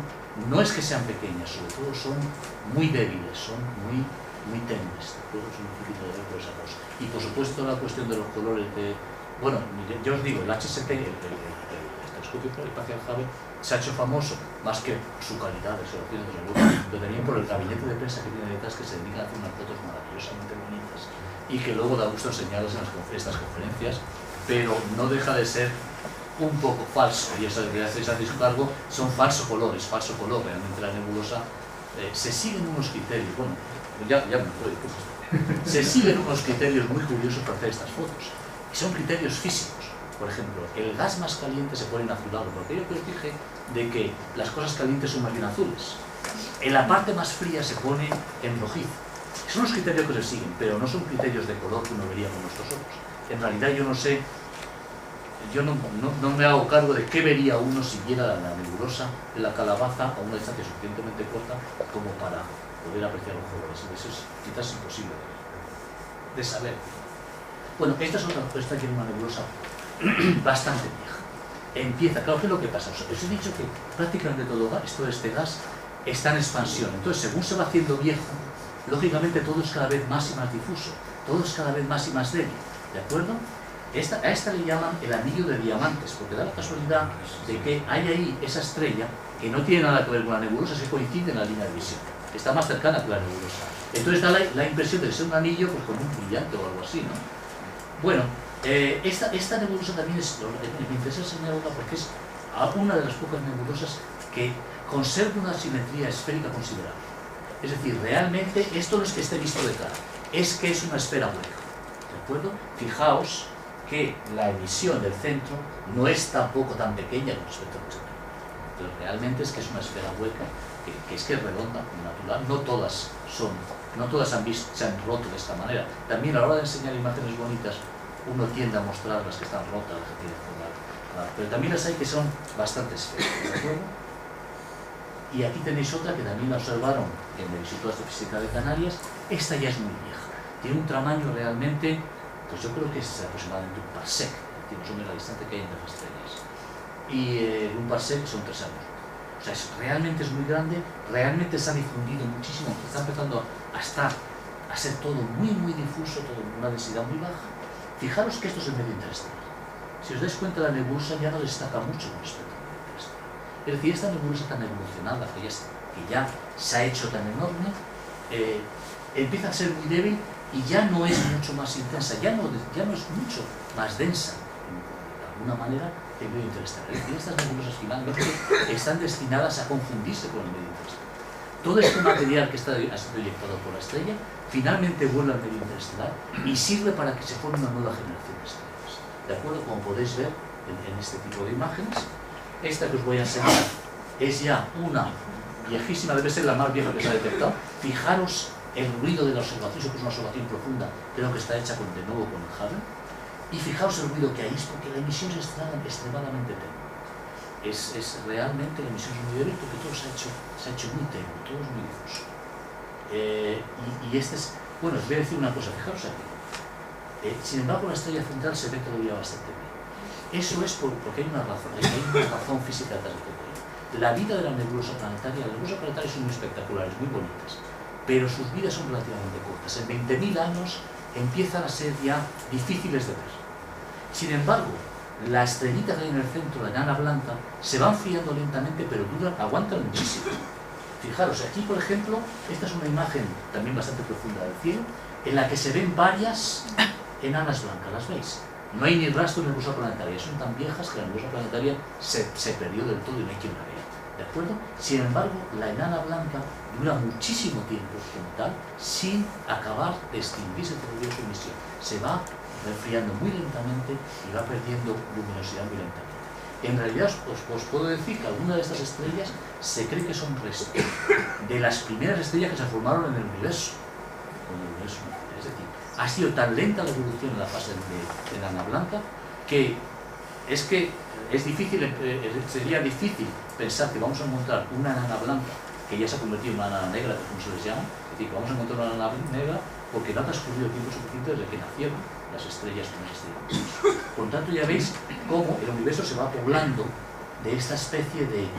no es que sean pequeñas, sobre todo son muy débiles, son muy tenues, son difíciles de ver por esa cosa. Y por supuesto la cuestión de los colores bueno, yo os digo, el HST, el telescopio espacial Hubble, se ha hecho famoso, más que su calidad de observaciones de la luz, lo tenían por el gabinete de prensa que tiene detrás, que se dedica a hacer unas fotos maravillosamente bonitas y que luego da gusto enseñarlas en estas conferencias, pero no deja de ser un poco falso, y eso de que hacéis su cargo, son falso color, realmente la nebulosa se siguen unos criterios, bueno, ya me puedo decir, se siguen unos criterios muy curiosos para hacer estas fotos. Son criterios físicos. Por ejemplo, el gas más caliente se pone en azulado, porque yo que os dije de que las cosas calientes son más bien azules. En la parte más fría se pone en rojizo. Son los criterios que se siguen, pero no son criterios de color que uno vería con nuestros ojos. En realidad yo no sé, yo no me hago cargo de qué vería uno si viera la nebulosa de la calabaza a una distancia suficientemente corta como para poder apreciar los colores. Eso es quizás imposible de saber. Bueno, esta es otra cosa que es una nebulosa bastante vieja. Empieza, claro, ¿qué es lo que pasa? Os he dicho que prácticamente todo este gas está en expansión. Entonces, según se va haciendo viejo, lógicamente todo es cada vez más y más difuso, todo es cada vez más y más débil, ¿de acuerdo? A esta le llaman el anillo de diamantes, porque da la casualidad de que hay ahí esa estrella que no tiene nada que ver con la nebulosa, se coincide en la línea de visión, está más cercana que la nebulosa. Entonces da la impresión de ser un anillo pues, con un brillante o algo así, ¿no? Bueno, esta nebulosa también me interesa señalarla porque es una de las pocas nebulosas que conserva una simetría esférica considerable. Es decir, realmente esto no es que esté visto de cara, es que es una esfera hueca, ¿de acuerdo? Fijaos que la emisión del centro no es tampoco tan pequeña con respecto al exterior. Entonces realmente es que es una esfera hueca, que es redonda, natural, no todas se han roto de esta manera. También a la hora de enseñar imágenes bonitas, uno tiende a mostrar las que están rotas, las que tienen forma, pero también las hay que son bastante esféricas, ¿de acuerdo? Y aquí tenéis otra que también la observaron en el Instituto de Astrofísica de Canarias. Esta ya es muy vieja, tiene un tamaño realmente, pues yo creo que es aproximadamente un parsec, que más o menos la distancia que hay entre las estrellas. Y un parsec son 3 años. O sea, realmente es muy grande, realmente se ha difundido muchísimo, está empezando a ser todo muy difuso, todo con una densidad muy baja. Fijaros que esto es el medio interestelar. Si os dais cuenta, la nebulosa ya no destaca mucho con respecto al medio interestelar. Es decir, esta nebulosa tan evolucionada, que ya se ha hecho tan enorme, empieza a ser muy débil y ya no es mucho más intensa, ya no es mucho más densa, de alguna manera, que el medio interestelar. Es decir, estas nebulosas finalmente están destinadas a confundirse con el medio interestelar. Todo este material que ha sido eyectado por la estrella finalmente vuelve al medio interestelar y sirve para que se forme una nueva generación de estrellas. ¿De acuerdo? Como podéis ver en este tipo de imágenes, esta que os voy a enseñar es ya una viejísima, debe ser la más vieja que se ha detectado. Fijaros el ruido de la observación, eso que es una observación profunda, creo que está hecha de nuevo con el Hubble. Y fijaos el ruido que hay, es porque la emisión es extremadamente tenue. Realmente la emisión es muy débil porque todo se ha hecho muy tenue, todo es muy difuso. Y este es, bueno, os voy a decir una cosa, fijaros aquí. Sin embargo, la estrella central se ve todavía bastante bien. Eso es porque hay una razón física detrás de todo ello. La vida de la nebulosa planetaria, las nebulosas planetarias son muy espectaculares, muy bonitas, pero sus vidas son relativamente cortas. En 20.000 años empiezan a ser ya difíciles de ver. Sin embargo, la estrellita que hay en el centro, la enana blanca, se va enfriando lentamente, pero aguantan muchísimo. Fijaros, aquí por ejemplo, esta es una imagen también bastante profunda del cielo, en la que se ven varias enanas blancas, ¿las veis? No hay ni rastro de nebulosa planetaria, son tan viejas que la nebulosa planetaria se perdió del todo y no hay quien la vea, ¿de acuerdo? Sin embargo, la enana blanca dura muchísimo tiempo como tal, sin acabar de extinguirse todavía su emisión. Se va enfriando muy lentamente y va perdiendo luminosidad muy lentamente. En realidad os puedo decir que algunas de estas estrellas se cree que son restos de las primeras estrellas que se formaron en el universo. Es decir, ha sido tan lenta la evolución en la fase de enana blanca que es difícil, sería difícil pensar que vamos a encontrar una enana blanca que ya se ha convertido en una enana negra, como se les llama. Es decir, que vamos a encontrar una enana negra porque no ha transcurrido tiempo suficiente desde que nacieron las estrellas con ese estilo. Por lo tanto, ya veis cómo el universo se va poblando de esta especie de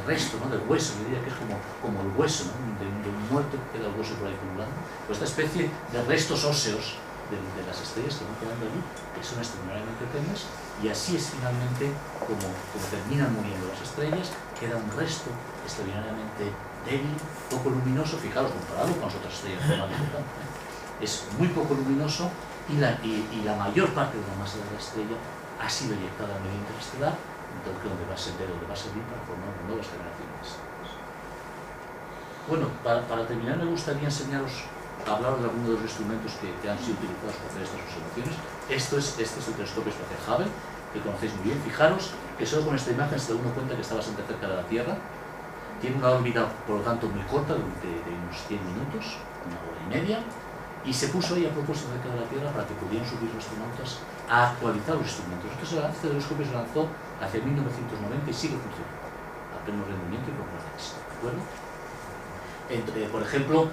resto, ¿no? Del hueso, yo diría que es como el hueso, ¿no? de un muerto que queda el hueso por ahí pululando, pues esta especie de restos óseos de las estrellas que van quedando allí, que son extremadamente tenues, y así es finalmente como terminan muriendo las estrellas, queda un resto extraordinariamente débil, poco luminoso, fijaros, comparado con las otras estrellas es muy poco luminoso, y la mayor parte de la masa de la estrella ha sido eyectada al medio interestelar, entonces donde va a servir para formar nuevas generaciones. Bueno, para terminar me gustaría hablaros de algunos de los instrumentos que han sido utilizados para hacer estas observaciones. Este es el telescopio espacial Hubble, que conocéis muy bien. Fijaros que solo con esta imagen se da uno cuenta que está bastante cerca de la Tierra. Tiene una órbita, por lo tanto, muy corta, de unos 100 minutos, 1 hora y media, y se puso ahí a propósito cerca de la Tierra para que pudieran subir los astronautas a actualizar los instrumentos. Este telescopio se lanzó hacia 1990 y sigue funcionando a pleno rendimiento y con gran éxito, ¿de acuerdo? Por ejemplo,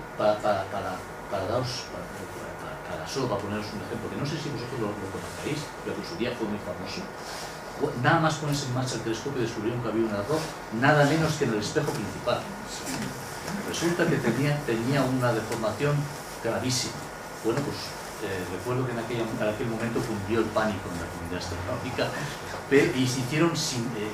solo para poneros un ejemplo, que no sé si vosotros lo conocéis, pero que en su día fue muy famoso. Nada más ponerse en marcha el telescopio descubrieron que había un error, nada menos que en el espejo principal. Resulta que tenía una deformación gravísima. Bueno, pues recuerdo que en aquel momento cundió el pánico en la comunidad astronómica y se hicieron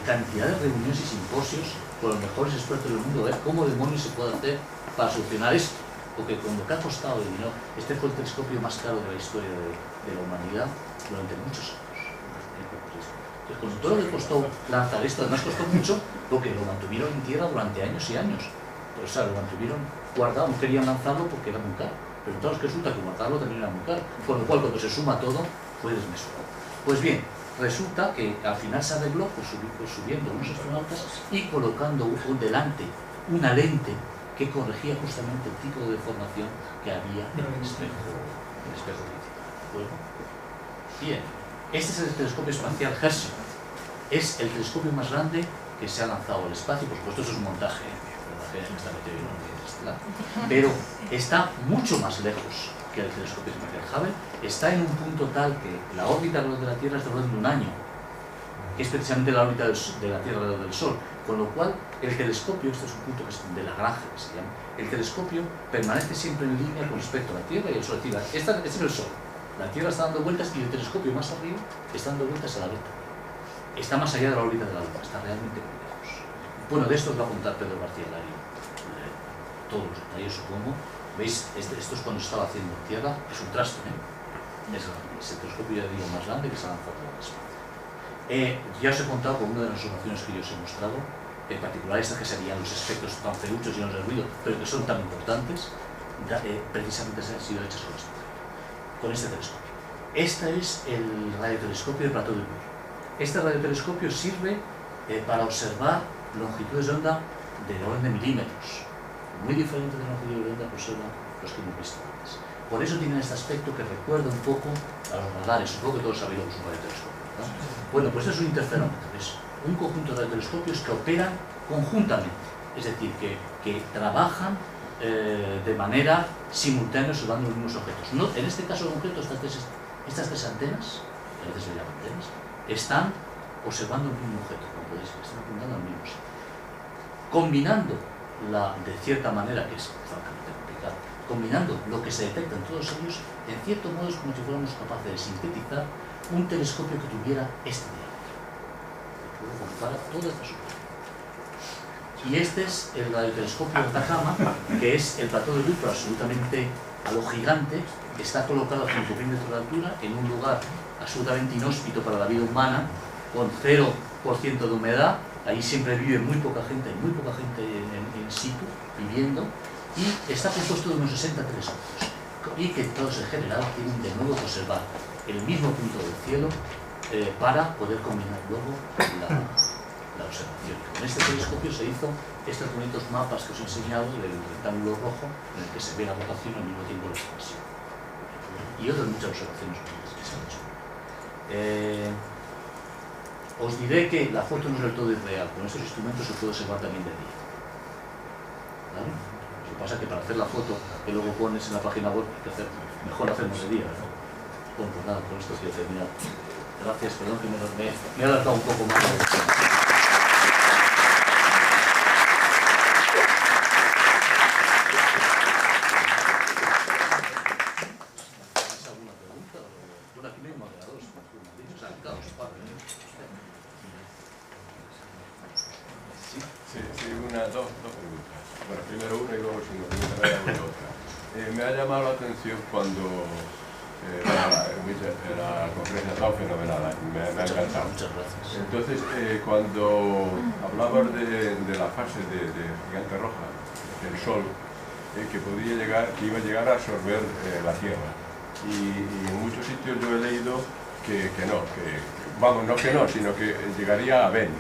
cantidad de reuniones y simposios con los mejores expertos del mundo a ver cómo demonios se puede hacer para solucionar esto. Porque con lo que ha costado de dinero, este fue el telescopio más caro de la historia de la humanidad durante muchos años. Entonces, con todo lo que costó lanzar esto, además costó mucho porque lo mantuvieron en tierra durante años y años. Pues, o sea, lo mantuvieron guardado, no querían lanzarlo porque era muy caro. Pero entonces que resulta que guardarlo también era muy caro. Con lo cual, cuando se suma todo, fue desmesurado. Pues bien, resulta que al final se arregló subiendo unos astronautas y colocando delante una lente que corregía justamente el tipo de deformación que había en el espejo principal. Bueno, bien. Este es el telescopio espacial Herschel. Es el telescopio más grande que se ha lanzado al espacio. Por supuesto, eso es un montaje en esta meteorología, pero está mucho más lejos que el telescopio espacial Hubble. Está en un punto tal que la órbita alrededor de la Tierra es de orden de un año, que es precisamente la órbita de la Tierra alrededor del Sol. Con lo cual, el telescopio, este es un punto que es de Lagrange, que se llama, el telescopio permanece siempre en línea con respecto a la Tierra y al Sol. Es decir, este es el Sol. La Tierra está dando vueltas y el telescopio más arriba está dando vueltas a la Luna. Está más allá de la órbita de la Luna, está realmente muy lejos. Bueno, de esto os va a contar Pedro García Lario todos los detalles, supongo. ¿Veis? Esto es cuando estaba haciendo Tierra, es un trasto, es el telescopio, ya digo, más grande que se ha lanzado al espacio. Ya os he contado con una de las observaciones que yo os he mostrado, en particular estas que serían los espectros tan feuchos y llenos de ruido, pero que son tan importantes, precisamente han sido hechas con este telescopio. Este es el radiotelescopio de Plateau de Bourg. Este radiotelescopio sirve para observar longitudes de onda de orden de milímetros, muy diferentes de la longitud de onda que observan los que hemos visto antes. Por eso tienen este aspecto que recuerda un poco a los radares. Supongo que todos sabéis lo que es un radiotelescopio, ¿verdad? Bueno, pues este es un interferómetro, es un conjunto de radiotelescopios que operan conjuntamente, es decir, que trabajan de manera simultánea observando los mismos objetos. No, en este caso concreto, estas tres antenas, que a veces se llaman antenas, están observando el mismo objeto, como podéis ver, están apuntando al mismo sitio. Combinando de cierta manera, que es francamente complicado, combinando lo que se detecta en todos ellos, en cierto modo es como si fuéramos capaces de sintetizar un telescopio que tuviera este diámetro. Luego compara todas estas objetos. Y este es el radiotelescopio Atacama, que es el Plateau de Bourg, pero absolutamente a lo gigante, que está colocado a 5.000 metros de altura, en un lugar absolutamente inhóspito para la vida humana, con 0% de humedad. Ahí siempre vive muy poca gente, hay muy poca gente en situ viviendo, y está compuesto de unos 60 telescopios, y que todos en general tienen de nuevo que observar el mismo punto del cielo para poder combinar luego la observación. Con este telescopio se hizo estos bonitos mapas que os he enseñado del rectángulo rojo, en el que se ve la rotación y al mismo tiempo la expansión. Y otras muchas observaciones que se han hecho. Os diré que la foto no es del todo irreal. Con estos instrumentos se puede observar también de día. ¿Vale? Lo que pasa es que para hacer la foto que luego pones en la página web, mejor hacernos de día, ¿no? Bueno, pues nada, con esto quiero terminar. Gracias, perdón que me he alargado un poco más. Dos preguntas. Bueno, primero una y luego si me permite otra. Me ha llamado la atención cuando la conferencia ha estado fenomenal, me ha encantado. Muchas gracias. Entonces, cuando hablabas de la fase de gigante roja, del Sol, que iba a llegar a absorber la Tierra. Y en muchos sitios yo he leído que no, que vamos, no que no, sino que llegaría a Venus.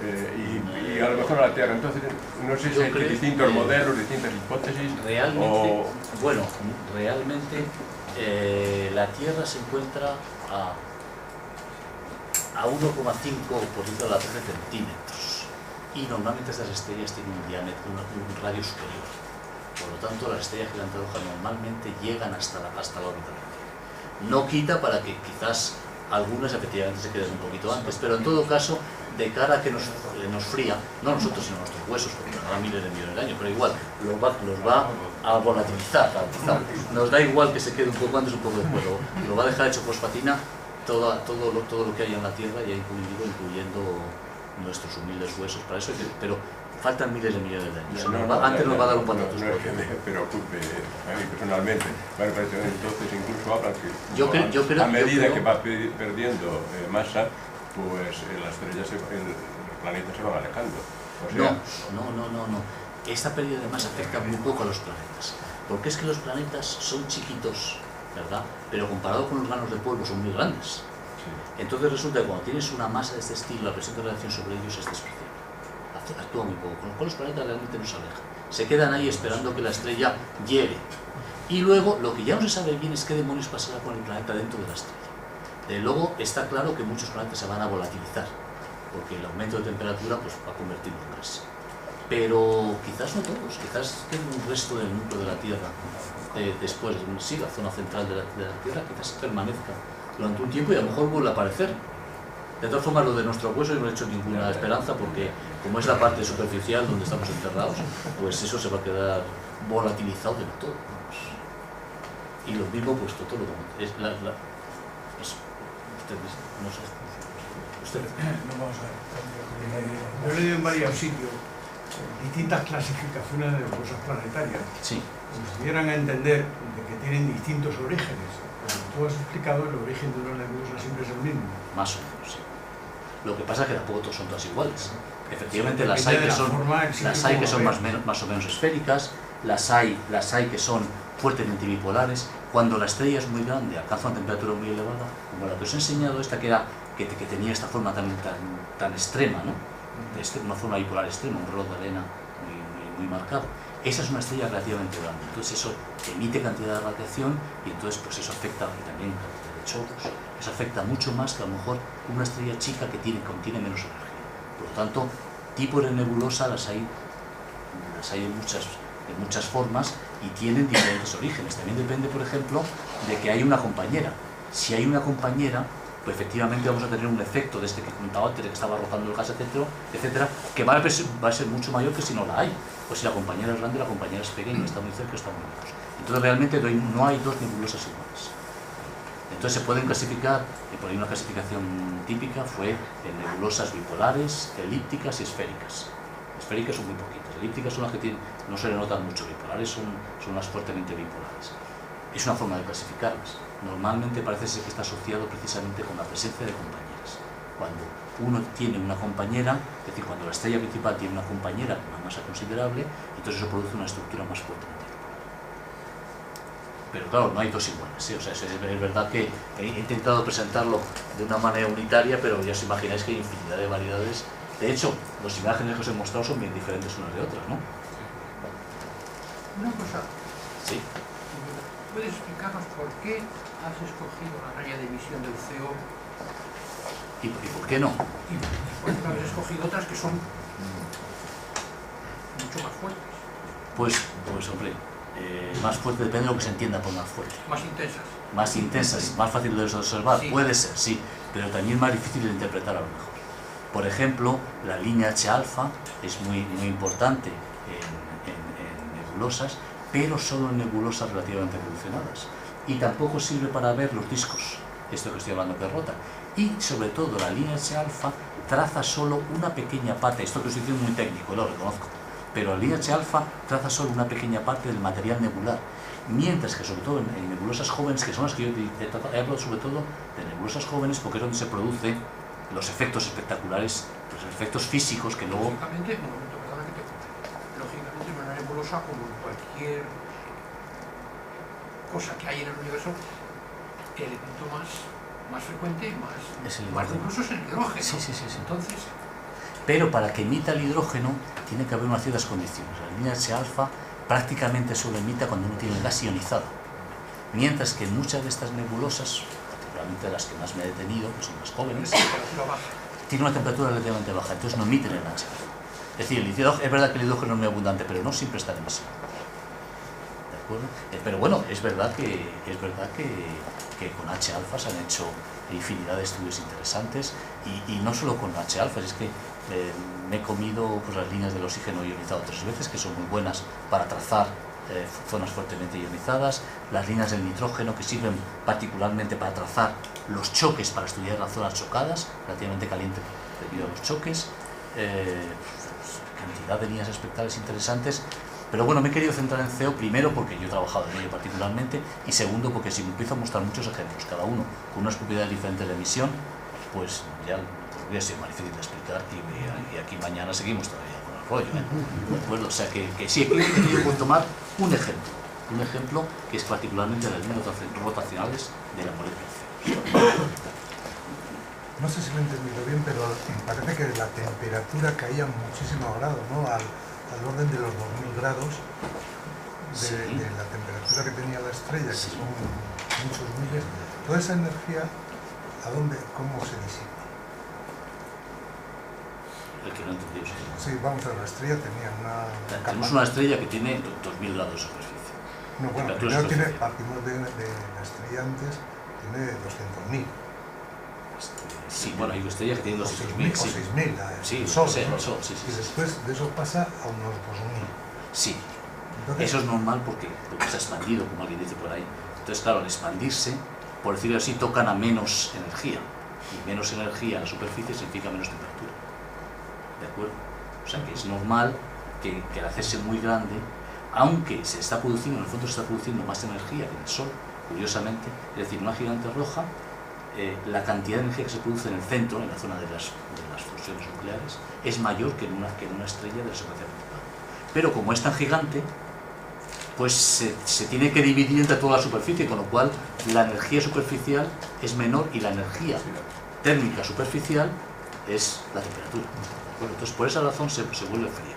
Y a lo mejor a la Tierra. Entonces, no sé si hay distintos modelos, distintas hipótesis. Realmente, bueno, realmente la Tierra se encuentra a 1,5 por ciento de la 13 centímetros y normalmente estas estrellas tienen un diámetro, un radio superior. Por lo tanto, las estrellas gigantes rojas normalmente llegan hasta la órbita de la Tierra. No quita para que quizás algunas efectivamente se queden un poquito antes, pero en todo caso, de cara a que nos fría, no nosotros sino nuestros huesos, porque tardará miles de millones de años, pero igual los va a volatilizar, nos da igual que se quede un poco antes, un poco después, lo va a dejar hecho fosfatina todo lo que hay en la Tierra, ya incluyendo nuestros humildes huesos, para eso, pero faltan miles de millones de años. Antes nos va a dar un patatús. No es que me preocupe a mí personalmente, me parece que entonces incluso hablan que a medida que va perdiendo masa, pues las estrellas, los planetas se van alejando. O sea, no. Esta pérdida de masa afecta muy poco a los planetas, porque es que los planetas son chiquitos, ¿verdad? Pero comparado con los granos de polvo son muy grandes. sí. Entonces resulta que cuando tienes una masa de este estilo, la presión de radiación sobre ellos es despreciable. Actúa muy poco, con lo cual los planetas realmente no se alejan. Se quedan ahí esperando que la estrella llegue. Y luego, lo que ya no se sabe bien es qué demonios pasará con el planeta dentro de la estrella. Luego está claro que muchos planetas se van a volatilizar, porque el aumento de temperatura pues, va a convertirlos en gas. Pero quizás no todos, quizás quede un resto del núcleo de la Tierra después, sí, la zona central de la Tierra, quizás permanezca durante un tiempo y a lo mejor vuelve a aparecer. De todas formas, lo de nuestro hueso no he hecho ninguna esperanza, porque como es la parte superficial donde estamos enterrados, pues eso se va a quedar volatilizado del todo. Vamos. Y lo mismo, pues todo lo que es no sé. No, vamos a ver. Yo he leído en varios sitios distintas clasificaciones de nebulosas planetarias. Sí. Nos dieran a entender de que tienen distintos orígenes. Como tú has explicado, el origen de una nebulosa siempre es el mismo. Más o menos, sí. Lo que pasa es que tampoco todos son todas iguales. Efectivamente, Sí, las hay que son más o menos esféricas, las hay que son fuertemente bipolares. Cuando la estrella es muy grande, alcanza una temperatura muy elevada, como la que os he enseñado, esta que tenía esta forma tan extrema, ¿no? Una forma bipolar extrema, un reloj de arena muy marcado. Esa es una estrella relativamente grande, entonces eso emite cantidad de radiación y entonces pues eso afecta, y también cantidad de chorros, eso afecta mucho más que a lo mejor una estrella chica que contiene menos energía. Por lo tanto, tipos de nebulosa las hay de muchas formas y tienen diferentes orígenes. También depende, por ejemplo, de que hay una compañera. Si hay una compañera, pues efectivamente vamos a tener un efecto de este que comentaba antes, de que estaba rozando el gas, etcétera, que va a ser mucho mayor que si no la hay. O si la compañera es grande, la compañera es pequeña, está muy cerca, está muy lejos. Entonces realmente no hay dos nebulosas iguales. Entonces se pueden clasificar, y por ahí una clasificación típica fue en nebulosas bipolares, elípticas y esféricas. Esféricas son muy poquitas, elípticas son las que no se le notan mucho, bipolares son las fuertemente bipolares. Es una forma de clasificarlas. Normalmente parece ser que está asociado precisamente con la presencia de compañeras. Cuando uno tiene una compañera, es decir, cuando la estrella principal tiene una compañera con una masa considerable, entonces eso produce una estructura más fuertemente bipolar. Pero claro, no hay dos iguales, ¿sí? O sea, es verdad que he intentado presentarlo de una manera unitaria, pero ya os imagináis que hay infinidad de variedades. De hecho, las imágenes que os he mostrado son bien diferentes unas de otras, ¿no? Una cosa, Sí. ¿puedes explicarnos por qué has escogido la raya de emisión del CO ¿Y por qué no? y por qué has escogido otras que son mucho más fuertes, Pues hombre, más fuerte depende de lo que se entienda por más fuerte. más intensas? Más intensas, más fácil de observar, Sí. puede ser, sí, pero también más difícil de interpretar a lo mejor. Por ejemplo, la línea H-alfa es muy importante en nebulosas, pero solo en nebulosas relativamente evolucionadas. Y tampoco sirve para ver los discos, esto que estoy hablando que rota. Y sobre todo la línea H-alfa traza solo una pequeña parte, esto que estoy diciendo es muy técnico, lo reconozco, pero la línea H-alfa traza solo una pequeña parte del material nebular. Mientras que sobre todo en nebulosas jóvenes, que son las que yo he hablado sobre todo de nebulosas jóvenes, porque es donde se producen los efectos espectaculares, los efectos físicos que luego... Lógicamente, un momento, perdona que te corte. Lógicamente, en una nebulosa, como en cualquier cosa que hay en el universo, el elemento más más frecuente, más hidrógeno. Incluso es el hidrógeno. Sí. Entonces, pero para que emita el hidrógeno tiene que haber unas ciertas condiciones. La línea H-alfa prácticamente solo emite cuando uno tiene el gas ionizado. Mientras que muchas de estas nebulosas, particularmente las que más me he detenido, que son las jóvenes, tienen una temperatura relativamente baja, entonces no emiten el H-alfa. Es decir, es verdad que el hidrógeno es muy abundante, pero no siempre está demasiado. ¿De acuerdo? Pero bueno, es verdad que con H-alfa se han hecho infinidad de estudios interesantes y no solo con H-alfa, es que me he comido pues, las líneas del oxígeno ionizado 3 veces, que son muy buenas para trazar zonas fuertemente ionizadas, las líneas del nitrógeno que sirven particularmente para trazar los choques, para estudiar las zonas chocadas, relativamente caliente debido a los choques, cantidad de líneas espectrales interesantes. Pero bueno, me he querido centrar en CO primero porque yo he trabajado en ello particularmente y segundo porque si me empiezo a mostrar muchos ejemplos, cada uno con unas propiedades diferentes de emisión, pues ya podría ser más difícil de explicar y aquí mañana seguimos todavía con el rollo, ¿De acuerdo? O sea que sí, aquí he querido tomar un ejemplo que es particularmente las líneas rotacionales de la molécula CO. No sé si lo he entendido bien, pero parece que la temperatura caía muchísimo a grado, ¿no? Al orden de los 2000 grados de la temperatura que tenía la estrella, que son muchos miles. Toda esa energía, ¿cómo se disipa? El que no entendió. Sí, vamos a ver, la estrella tenía una... Tenemos una estrella que tiene 2000 grados de superficie. No, bueno, primero partimos de la estrella antes, tiene 200.000. Sí, bueno, hay una estrella que tiene 200.000. O 6.000, sí, el Sol, sí, ¿no? el Sol, sí. Y después de eso pasa a unos 2.000. Sí. Entonces, eso es normal porque se ha expandido, como alguien dice por ahí. Entonces, claro, al expandirse, por decirlo así, tocan a menos energía. Y menos energía en la superficie significa menos temperatura. ¿De acuerdo? O sea que es normal que al hacerse muy grande, aunque se está produciendo, en el fondo se está produciendo más energía que en el Sol, curiosamente, es decir, una gigante roja, la cantidad de energía que se produce en el centro, en la zona de las fusiones nucleares, es mayor que en una estrella de la secuencia principal. Pero como es tan gigante, pues se tiene que dividir entre toda la superficie, con lo cual la energía superficial es menor y la energía térmica superficial es la temperatura. Entonces, por esa razón se vuelve fría.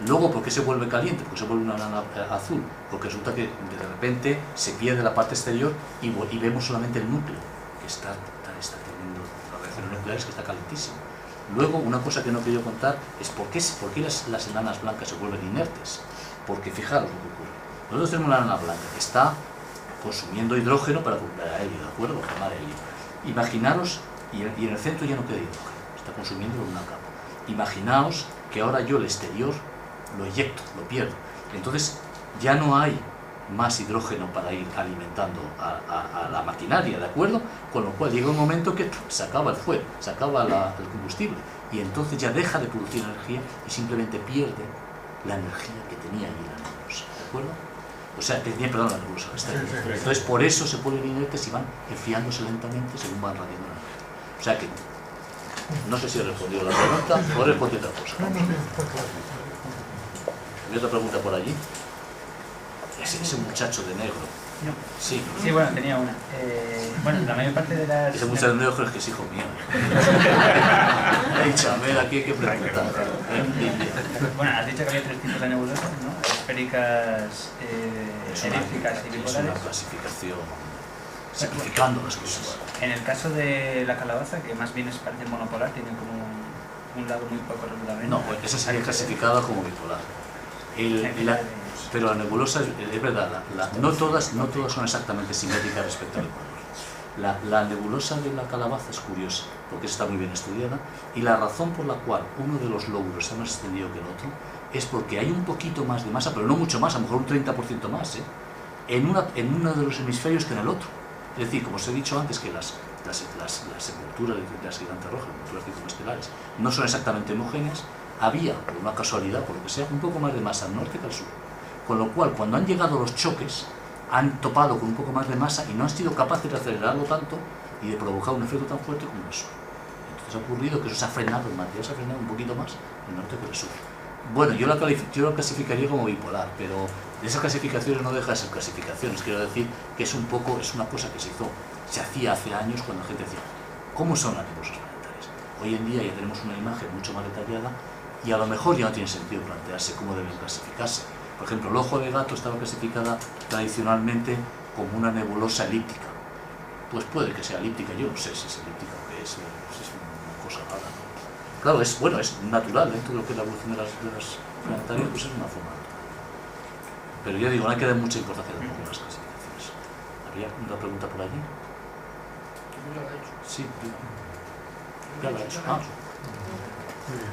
Luego, ¿por qué se vuelve caliente? Porque se vuelve una nana azul. Porque resulta que de repente se pierde la parte exterior y vemos solamente el núcleo, que está teniendo las reacciones nucleares, que está calentísimo. Luego, una cosa que no he querido contar es por qué las enanas blancas se vuelven inertes. Porque fijaros lo que ocurre. Nosotros tenemos una enana blanca que está consumiendo hidrógeno para recuperar helio, ¿de acuerdo? Para formar helio. Imaginaros, y en el centro ya no queda hidrógeno, está consumiendo una capa. Imaginaos que ahora yo el exterior lo eyecto, lo pierdo. Entonces ya no hay más hidrógeno para ir alimentando a la maquinaria, ¿de acuerdo? Con lo cual llega un momento que se acaba el fuel, se acaba el combustible y entonces ya deja de producir energía y simplemente pierde la energía que tenía allí la nebulosa, ¿de acuerdo? O sea, perdón, la nebulosa, la estrella. Entonces por eso se ponen inertes y van enfriándose lentamente según van radiando la energía. O sea que no sé si he respondido la pregunta o he respondido otra cosa. ¿Hay otra pregunta por allí? Ese muchacho de negro. No. Sí. Sí, bueno, tenía una. Bueno, la mayor parte de las... Ese muchacho de negro es que es hijo mío. He dicho, a ver, aquí hay que preguntar. Bueno, has dicho que había 3 tipos de nebulosas, ¿no? Esféricas, elípticas y bipolares. Es una clasificación, simplificando las cosas. En el caso de la calabaza, que más bien parece monopolar, tiene como un lado muy poco regular. No, pues esa sería clasificada como bipolar. Pero la nebulosa, es verdad, no todas son exactamente simétricas respecto al Ecuador. La nebulosa de la calabaza es curiosa, porque está muy bien estudiada, y la razón por la cual uno de los lóbulos está más extendido que el otro es porque hay un poquito más de masa, pero no mucho más, a lo mejor un 30% más, en uno de los hemisferios que en el otro. Es decir, como os he dicho antes, que las envolturas de las gigantes rojas, las envolturas circunestelares, no son exactamente homogéneas, había, por una casualidad, por lo que sea, un poco más de masa al norte que al sur. Con lo cual, cuando han llegado los choques, han topado con un poco más de masa y no han sido capaces de acelerarlo tanto y de provocar un efecto tan fuerte como el sur. Entonces ha ocurrido que eso se ha frenado, el material se ha frenado un poquito más el norte que el sur. Bueno, yo lo clasificaría como bipolar, pero esas clasificaciones no dejan de ser clasificaciones. Quiero decir que es una cosa que se se hacía hace años cuando la gente decía, ¿cómo son las nebulosas planetarias? Hoy en día ya tenemos una imagen mucho más detallada y a lo mejor ya no tiene sentido plantearse cómo deben clasificarse. Por ejemplo, el ojo de gato estaba clasificada tradicionalmente como una nebulosa elíptica. Pues puede que sea elíptica, yo no sé si es elíptica o qué es una cosa rara, ¿no? Claro, es natural, dentro de lo que es la evolución de las planetarias, pues es una forma natural. Pero ya digo, no hay que dar mucha importancia tampoco a las clasificaciones. ¿Había una pregunta por allí? Yo ya lo he hecho. Sí, ya lo he hecho. Muy bien.